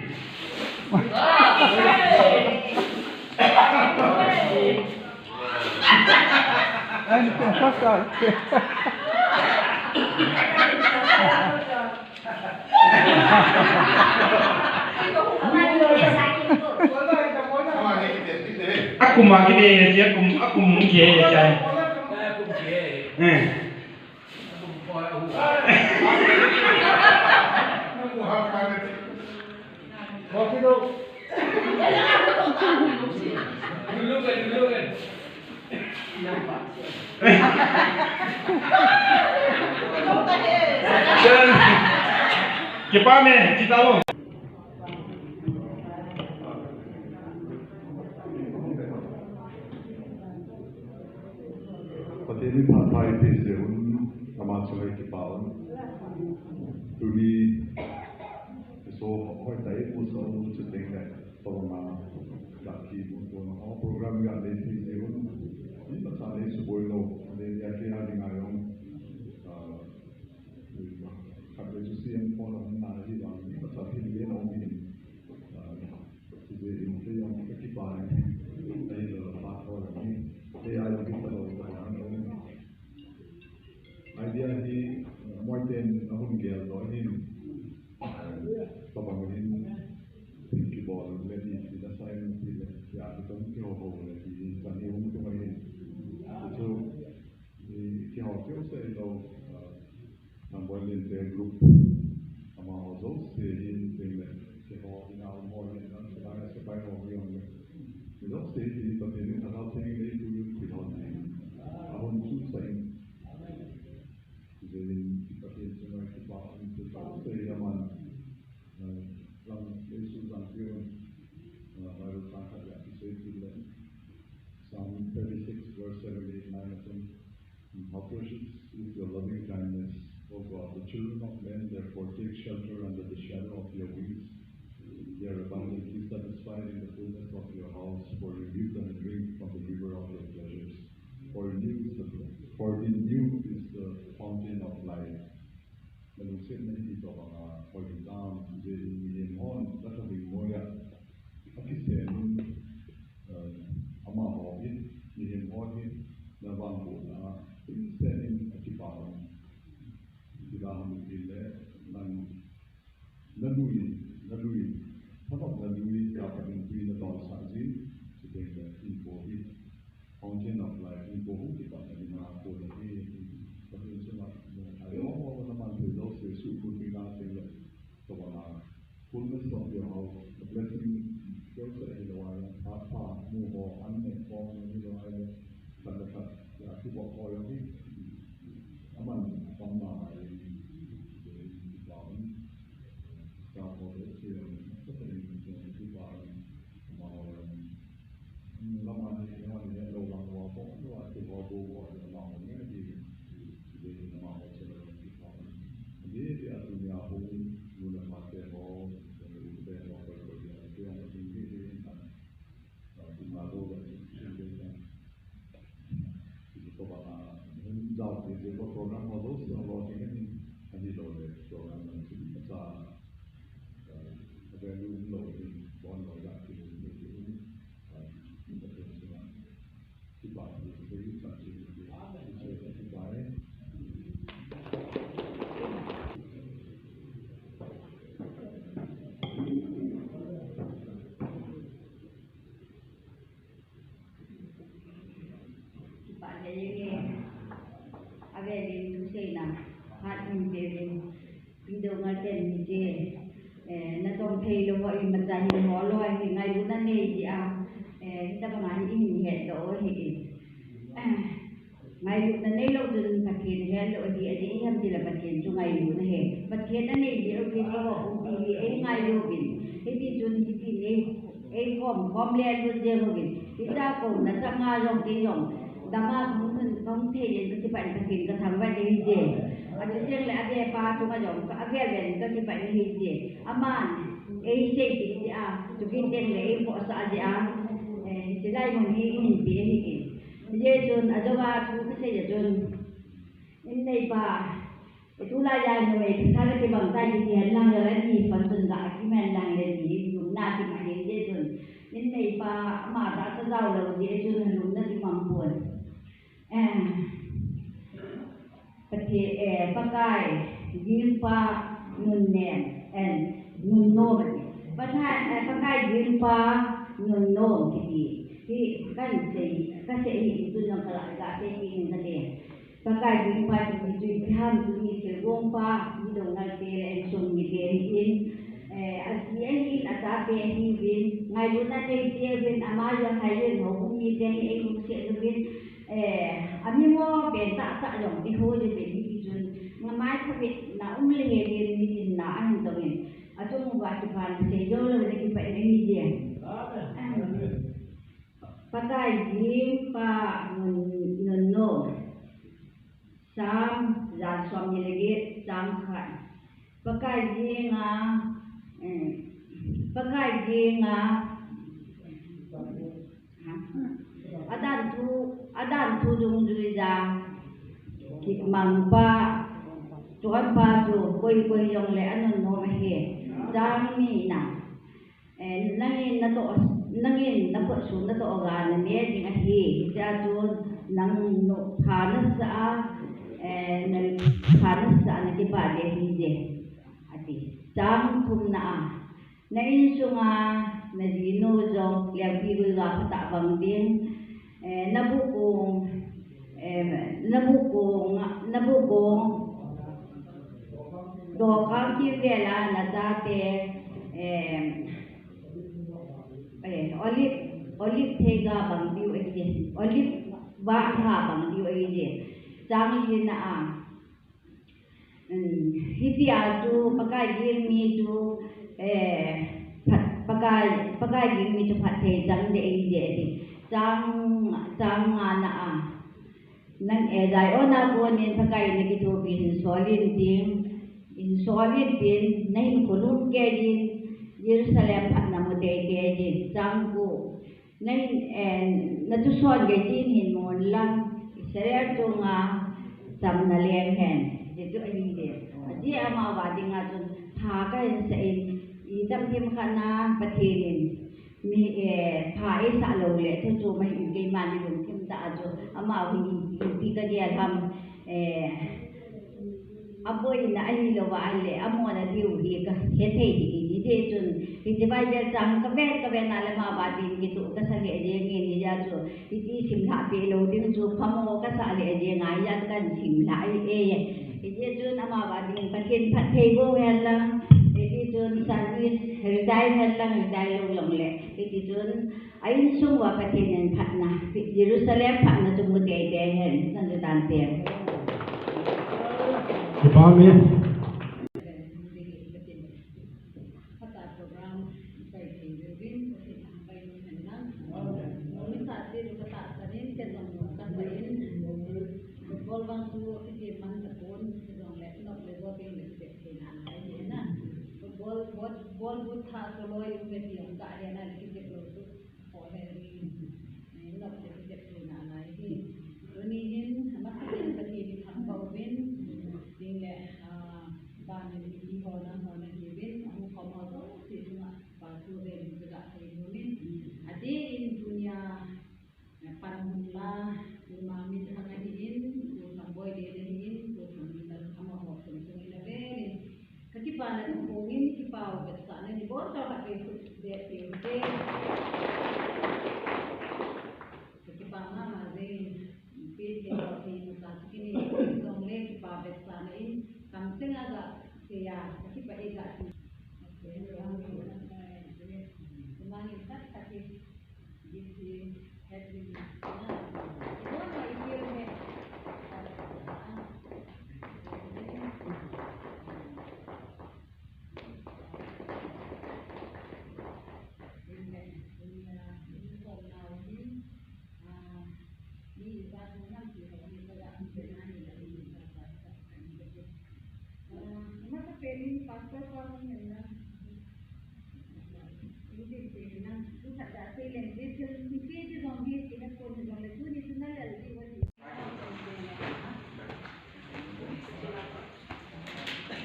Aku maki deh, aku mungkin saya. Cepat ni, cerita lo. Ini partai PSUN sama sebagai kepala. Jadi, so orang saya usul sedang tolong lagi untuk program yang ada PSUN. Ini masalah sebuah lo, ada yang kira dengan yang kerja sosial orang nari orang ini masalah ini orang ini. Jadi ini yang kepala dari partai ini, dia ada kita lo. Idea ni mungkin ahun gel dohin pembangunan kibol lagi tidak saya mungkin ya kita mungkin orang lagi tadi untuk ini itu kita harus saya tahu nampak ini grup sama orang sehingga kita harus tahu orang yang sebagai orang yang itu sehingga tapi ini kalau sehingga itu kita ahun susah. Jadi kita semua kita tahu sejaman dalam Yesus dan Tuhan baru tangkap yang disebut Psalm 36 verse 7, 8, 9. How precious is your loving kindness, O God! The children of men therefore take shelter under the shadow of your wings. They are abundantly satisfied in the fullness of your house, for you give them drink from the river of your pleasures. For in you is the fountain of life. Manusia ini kita bangga, for example, jadi million on, that's a big more. Pakistan, Amahawin, million on, Navangula, Pakistan, Akiparan, Silahan Ile, Nalui, Tanok Nalui, Kapan Queen of All Sazi, sehingga info fountain of life info kita ni nak boleh ni tapi semua ada orang nama tu those who could be not in the fullness of your house, the blessing goes to the one apa muho anne form ni lo ada pada ya kita boleh ni aman sama ini tahun kalau dia seperti itu tahun mau lama ni orang lo orang apa tu ada bawa orang ni di nama orang dia dunia pun guna mati ho dan apa dia yang tinggi di malu dan sebagainya itu pada jauh di program modus kalau ini ada program yang kita ada lo di bon lo ya di na tong thei lo wa in mata hi ho lo hi ngai lu na nei ji a ta ba ngai in he do hi ngai lu na nei lo dun ka thi he lo di a di ham ji la ba thi chu ngai lu na he ba thi na nei ji o ki ho u ti e ngai lu bin he di chun ji ti nei e kom le lu je ho bin ti ta ko na ta nga rong ti yong da ma không thể hiện cái bệnh thực hiện cái thằng vậy thì gì ở trên riêng là ade pa chúng ta dùng cái ade về cái bệnh thì gì aman ấy sẽ thì à chúng kinh tế là em bỏ sa gì à chỉ đây mình đi nhìn biết thì giờ chun ở đâu ba chúng cái sẽ chun nên đây ba chúng ta dài người thì sao cái bằng tay thì hiện năng rồi thì phần từng cả cái men năng là gì dùng na thì mà đến giờ chun nên đây ba mà đã có giàu là giờ chun là dùng nó thì bằng buồnประเทศปากายยืนฟ้าเงินแน่เงินโน้มประเทศปากายยืนฟ้าเงินโน้มที่กันเสียก็เสียอีกตัวนึงก็ละก็เสียอีกนั่นเองปากายยืนฟ้าที่จุดห้ามจุดนี้เสียร่วงฟ้ามีดวงดาวเตะส่งมีเตะอินอาเซียนอินอาซาเตะอินวินไงรู้นะเตะเตะวินอามายังไงเรื่องของมีเตะเองเสียวินami mo benta sa yong di ho je be ni jun ngamai khabe na umle he ni na an to ni ato mo ba ti pan se yo lo ni ki pa ni je pakai ji pa nun no sam jan som ni lege sam khan pakai ji nga adan thu dung dui ja ki mang pa chuan pa chu koi yong le anon no ma he jang ni na nangin na po su na to ga na me ding a hi ja chu nang no pha na sa na pha na sa na ki ba de hi je ati jang thum na in su nga na di no jo le pi ru ga ta bang ding nabukong do kang ki vela na date olive thega bang diu ai olive ba ha bang diu ai jang yin na hitia tu pakai yin mi tu pakai yin mi tu phat the jang de ai je jang na nang dai ona ko nin pakai ni ki to bin solid din nai ko lum ke din Jerusalem phat na mo de din jang ko nai na tu son ge din hin mon lang Israel to nga sam na lem hen je to ai de ji ama wa ding nga tun tha ka sa in I dam dim khana pathenin mi pha ai sa lo le to chu mai ge man ni dum kim ta jo ama wi ti ka dia tham aboi na ai lo wa le amo na diu hi ka he the di de chun ti de bai ja chang ka ve na le ma ba din ki tu ka sa ge je nge ni ja chu ti sim tha pe lo ding chu phamo ka sa le je ngai ya kan sim lai ti je chun ama ba din pathen phat thei bo hen la ti chun service retire hen la retire lo long le ti chun ai sung wa pathen en phat na Jerusalem phat na chu mu de hen nan ju tan te Amen. Kamseng agak kaya, kasi pa iga.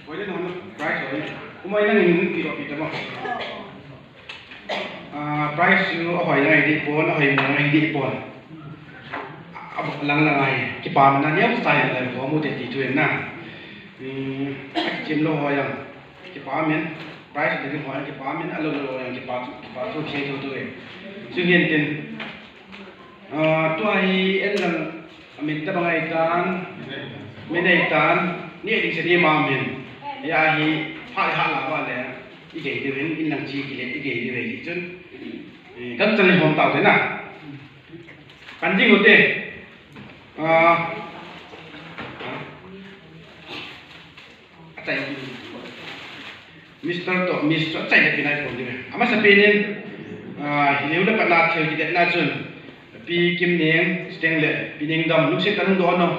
Với nó price rồi, cũng mấy lần mình kỳ đọc kỳ đúng không? Price nó hỏi này đi phone, nó hỏi này đi phone. Lang này, cái bàn nó nhớ style là có một cái chuyện nào, chim lo hỏi rằng cái bàn miếng price thì hỏi cái bàn miếng alo lo rằng cái bàn thôi chơi thôi, chứ hiện tiền, tôi anh rằng mình ta bằng ai tan, mình này tan,นี่ดิฉันมาเมนยาฮีพาหาลาบาเลยอีเกย์เดินอินลังชีกิเลอีเกย์เดินจนกันจะเลยหอมเต่าเลยนะกันจริงอุตเตใจมิสเตอร์ตัวมิสเตอร์ใจจะเป็นอะไรคนเดียวอามาสเปนินเลี้ยวแล้วก็นาเที่ยวกิเลน่าจนปีกิมเนียงสเตงเลยปีเนียงดำลูกศิษย์ตั้งโดนเนาะ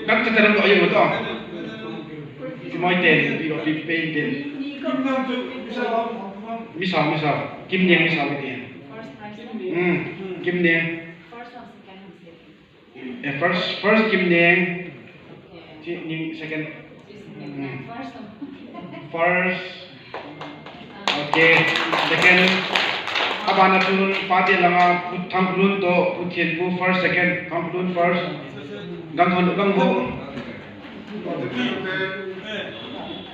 các chất thải gọi gì đó, mọi tiền bị bị pay tiền, misal, kim niang misal cái tiền, kim niang, first kim niang, second, first, okay, second, abang nak turun pati langa tham turun to putien bu first second, tham turun first. Gang hon gang bo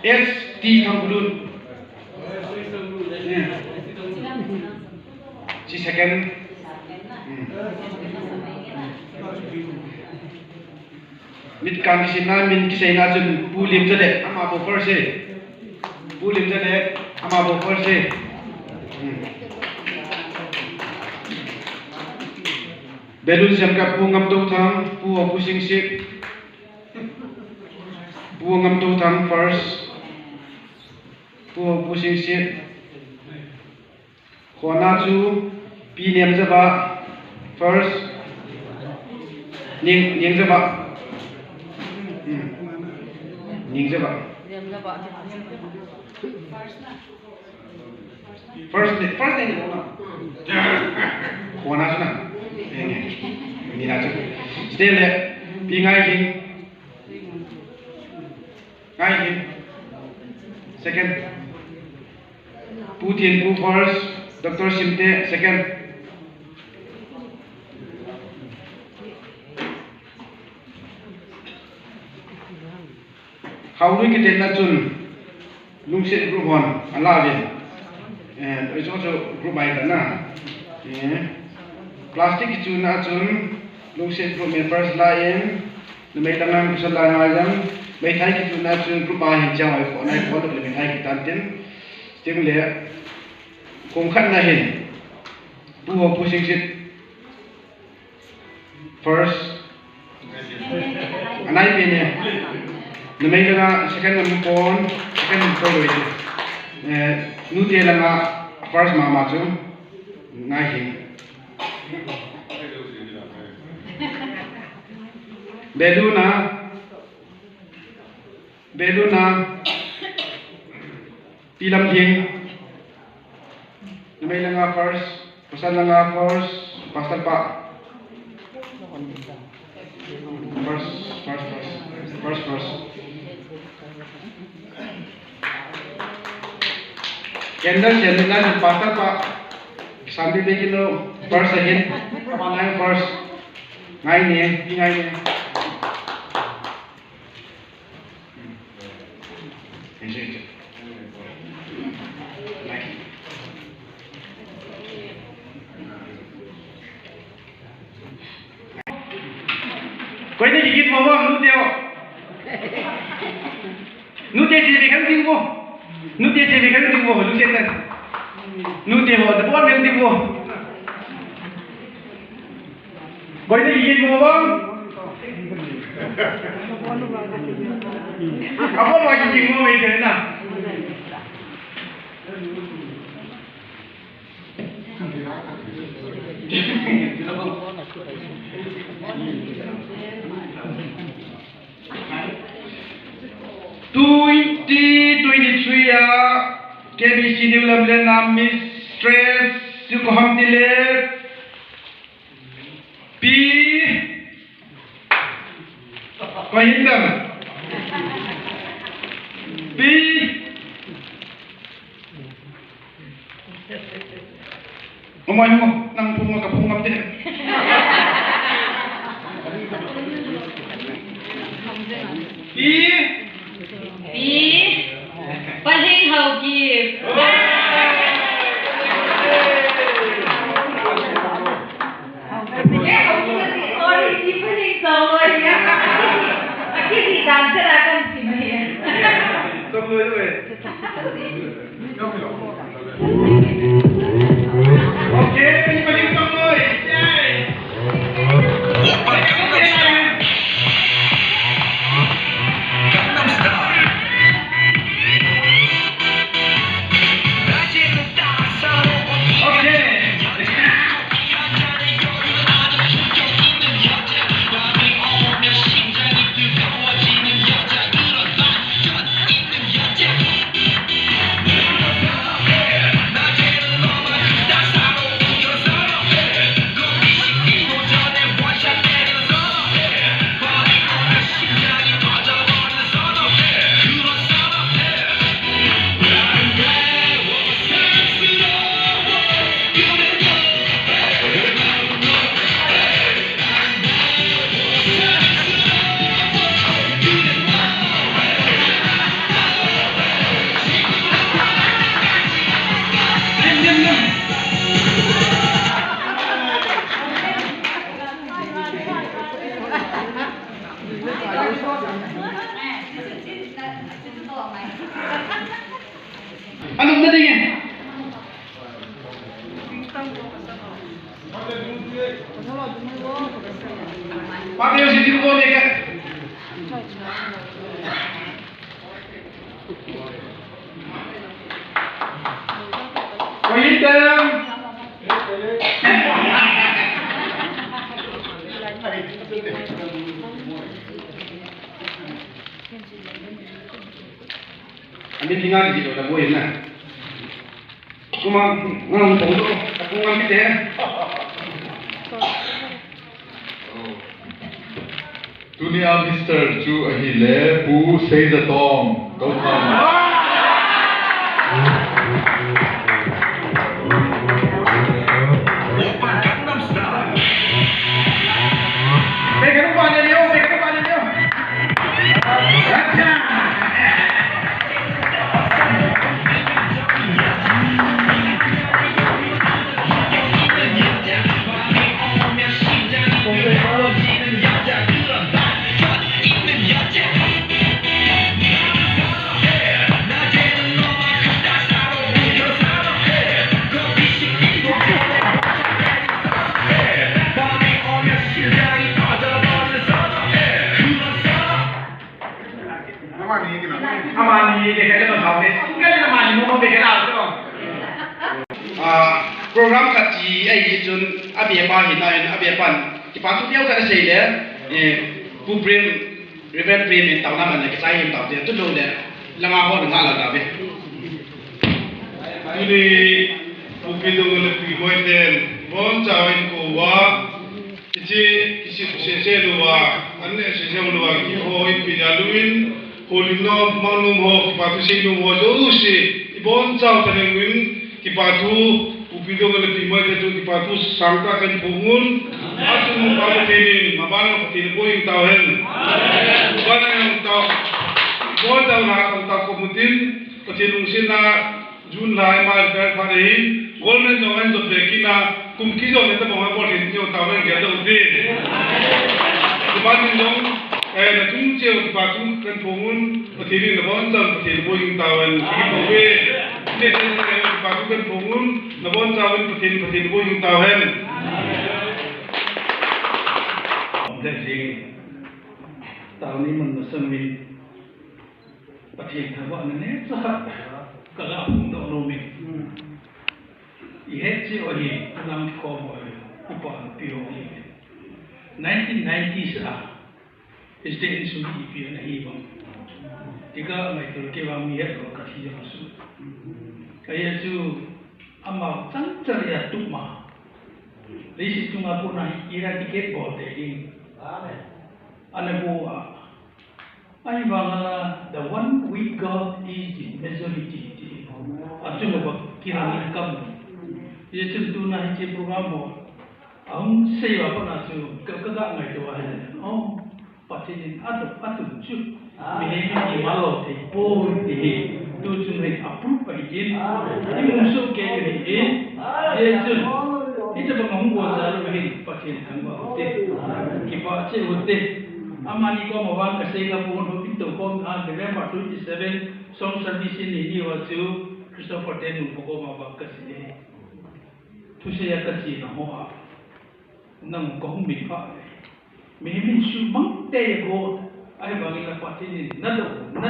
ST thang bulun si second mit kan kisina min kisina jun pulim jade ama bo first pulim jade ama bo first belun siam ka pu ngam to tham pu pu sing sip pu ngam to tham first pu sing sip khona chu pi niam za ba first ning za ba ning za ba first ni khona chu na ini aja. Still le, pingai hin, second, Putin pu first, Dr. Simte second. How do you get that chun? Lungsit group 1, Alavin, and it's also group by na. Plastic chun na chun lungsit group में first line may tangan kusal line ayam may thai ki chun na chun group ba hin chang ai ko nai ko to le thai ki tan tin sting le kong khat na hin pu ho pu sing sit first anai pe ne may tangan second number phone second number lo nu te langa first mama chu ngai hin Beluna pilam jing namay lang nga first pasal lang nga first pasal pa first candle candle pasal pa sambil bikin lo first again apa nang first ngai ni Kau ini gigit mama nu teo sih bikin tinggu nu teo sih bikin tinggu lu setan nu teo depan yang tinggu kau ini gigit mama apa lagi tinggu itu na 2023 KBC Development Mistress Sukham Dilip P Kohindam P Umay mo nang pungap din P Paling hao give. Sorry, di paling tawa ya. Aki di dancer akan sih ya. Okay, paling tamoy. Gangnam Style. Anong datingin? Pakai yung sitting ko ka. Kohindam. Ambil tinggal di situ, tak boleh nak. Aku mau tahu, aku ngambil deh. Dunia Mister Chu Ahile Bu Seizatom Gautam. Oppa Gangnam Style. Pegang kepala dia, pegang kepala dia. Amani dia kata macam ni, kan amani mau bekerja tu. Program kaji jun abia bahin abia pan. Kipas tu dia kata saya pu prem river prem yang tahu nama nak saya yang tahu dia tu dulu dia lama ho dengar lah tapi. Ini mungkin dengan lebih modern, bon cawan kuwa, kisi luwa, ane luwa kihoin pinjaluin. Polino manum ho kipatu sinu ho jorusi ibon chau tanengwin kipatu upido ngale pimai tetu kipatu sangka kan pungun atu mu pamu tini mabano tini boing tauhen bana yang tau bon tau na tau komutin patilung sina jun lai mai per pare golmen jongan do bekina kumkijo neta mo ha botin nyo tauhen gado uti dibatin dong na tung ceo patung kan pungun patili na bon jam patili boing tawan ibowe ne patung kan pungun na bon tawan patili boing tawan jadi tahun ini menusami patili thaba ne sah kala untuk romi ihe ci ori nam ko mo upa pio 1990s State Institute na ibang jika mai tu ke wa mi het ka si ma su kaya su ama sang ceria tu ma lesi tu ma pun ira tiket bo de in anabu ai bangala the one with God is the majority atu ba kirang kam ye tu na hi program bo ông xây vào con là sự các ngày đầu này ông phát triển atu chu mình hay đi mà lo thì bôi thì tu chúng mình approve phải gì nhưng một số cái gì ye chu itu bang ngomong gua zaru begini phát triển thằng bảo thế khi phát triển hote amani ko mawang kasi nga po no pinto ko November 27 song service ni wa chu Christopher Tenu ko mawang kasi tu siya kasi na mo nang ko mi fa mi min su bang te go ai ba ni la pati ni na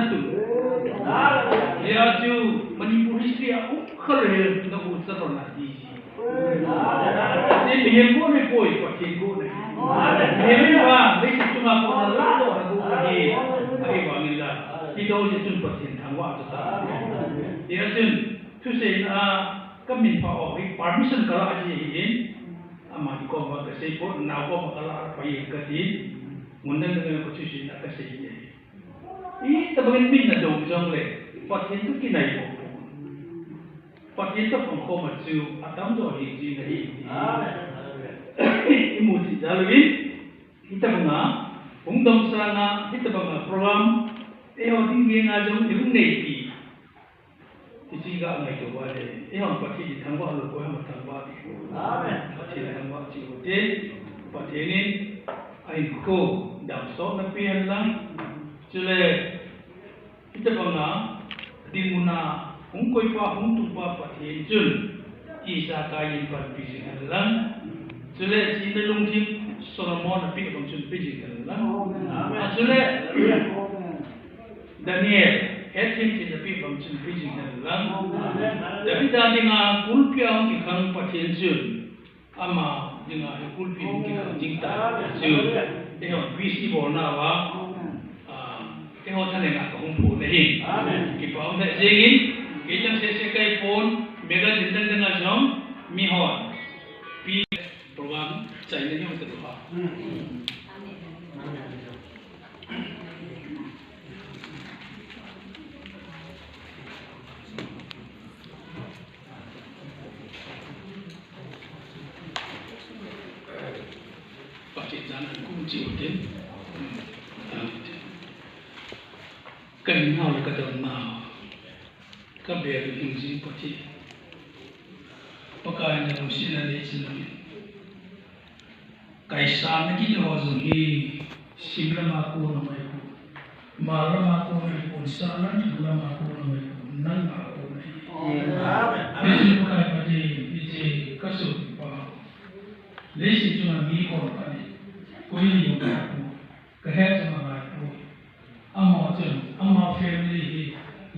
tu ya ju Manipur history a khare na bu sa ro na di ni mi ko ni poi pati go ni mi ba mi su ma ko na la do na go ni ai ba ni la ti do ji tu pati thang wa ta ya ju tu se na ka min pa o permission kala ji amani ko ba ka sei po na ko ba kala pa yi ka ti mundan da ko chi na ka sei ni I ta ba min na do jong le pa ti tu ki nai ko pa ti ta ko ma chu atam do hi ji na hi I mu ti da le I ta ba na ung dong sa na I ta ba na program e ho ding ye nga jong yu nei pi ti ji ga ngai ko ba le e ho pa ti thang ba lo ko ma thang ba di Pati lang mga chihutin, pati ni ay ko damso na piyan lang. Sila kita ba nga di mo na kung ko'y pa kung tupa pati jun isa kayin pagpisikan lang. Sila sinalong din Solomon na pinapang jun pisikan lang. Sila Daniel etin tinapi bang jun pisikan lang. Tapi dati nga kulpiya ang ikang pati jun ama dengan kulpi kita cinta jun dengan visi bona wa dengan thane nga ko pu nei ki pa na jengin kitang se kai phone mega jindan na jom mi hon pi program chai na yong tu ha chihutin kan hao ka don ma ka be ru hing ji pati pakai na sin na ni sin ni kai sa na ki ho zo hi simla ma ko na mai ko ma la ma ko na ko sa na ni la ma ko na mai ko nan ma ko na amen pakai pati ji ka su pa le si tu ma mi ko pa ni ko ni yo ka ko ka he sa ma ko ama chen ama family hi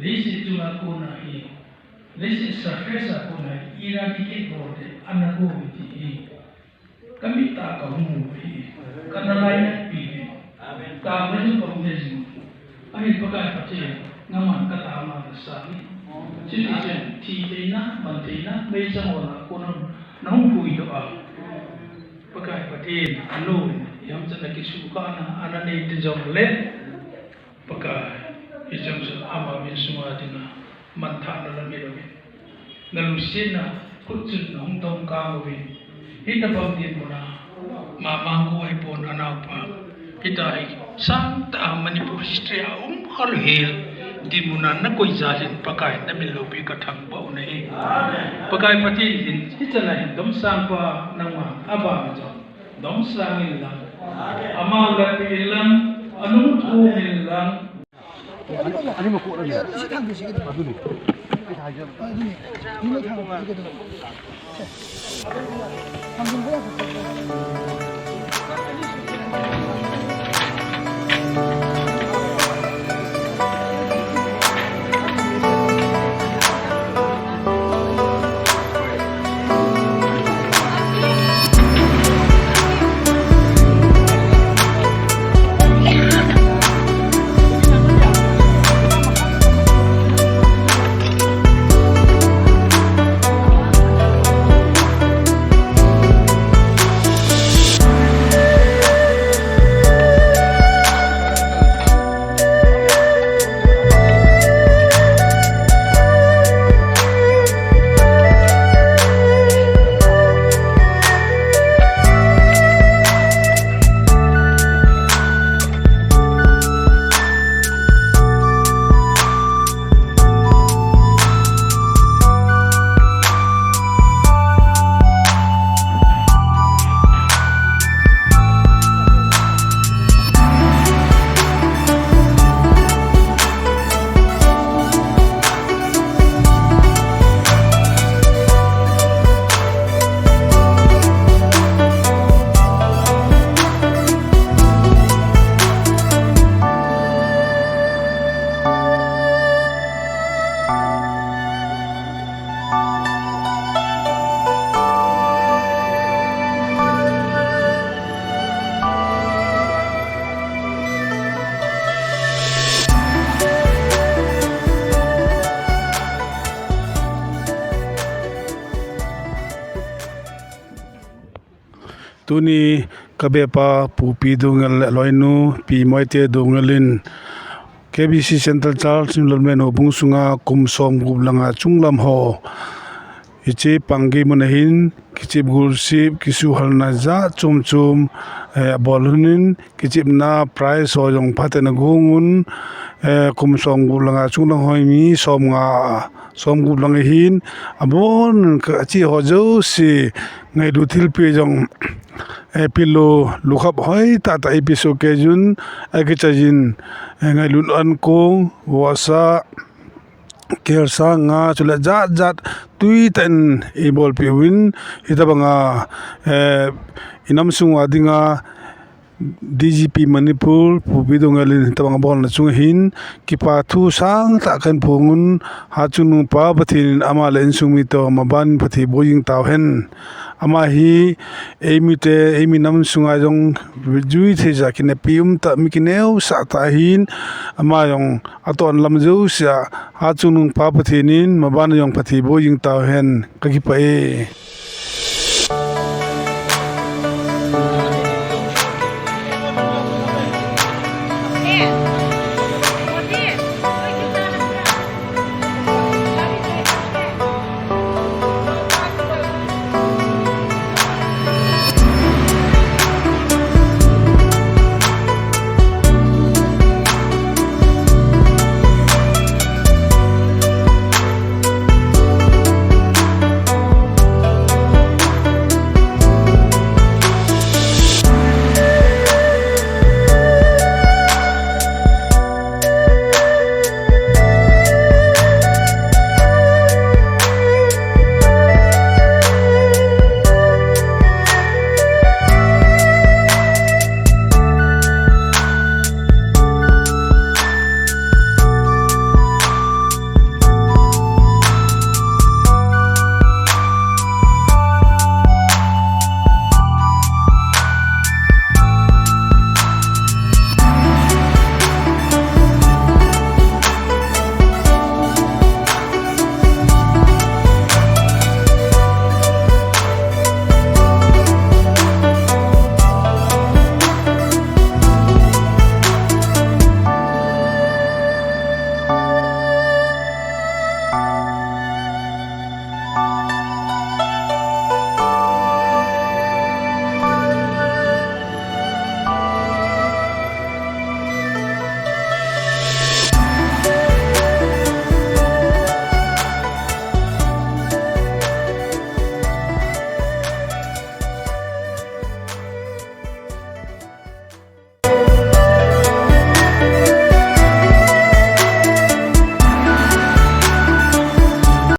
lesi tu ma ko na hi lesi surface ko na ira ki ke ko de anako ti kami ta ka mu hi kana lai na pi amen ka ma ju ko ne ji ai pa ka pa che ngama ka ta ma sa ni chi ti chen ti de na man de na me sa ho na ko na na hu ku i do a pa ka pa te anu yam cha na ki su ka na ana ne te jong le pakai ijam sa ama min semua dina mantha na lami lami nalusin na kutsun na hong ka mo bin hita bang din mo na mamangko ay pon anaw pa hita ay santa Manipur history hal hel di mo na nakoy zahin pakai na milobi ka thang ba unai pakai pati din hita na dom sang pa nang ma aba ma dom sang ilang ama lapi ilang anong tuhin lang 아니 뭐 꼬라 이 식당 드시게 돼. 아들이. 다 좀. 아들이. 이거 타고 이게 더. 방금 뭐야? tuni kabepa pupi dungal loinu pi moite dungalin KBC Central Charles Lolmen Obung Sunga Kumsom Gublanga Chunglam Ho Ichi Pangi Munahin Kichip Gursip Kisu Halna Za Chum Chum Bolunin Kichip Na Price Hojong Patenagungun Kumsom Gublanga Chunglam Hoimi Som Gublangahin Abon Kachi Hojo Si Ngai Dutil Pejong Pilo lukap hoi tata episode kejun agechajin ngai lun an kong wasa kersa nga chula jat tui ten ebol piwin hitabanga inam sungwa dinga DGP Manipur pubidongalin hitabanga bol na chunghin kipa thu sang takan pungun hachunu pa bathin amala insumito maban pathi boying tawhen ama hi emi nam sunga jong jui the ja kine pium ta mikineu sa ta hin ama yong aton lam jo sia ha chunung pa pathinin maban yong pathi bo ying taw hen ka ki pa e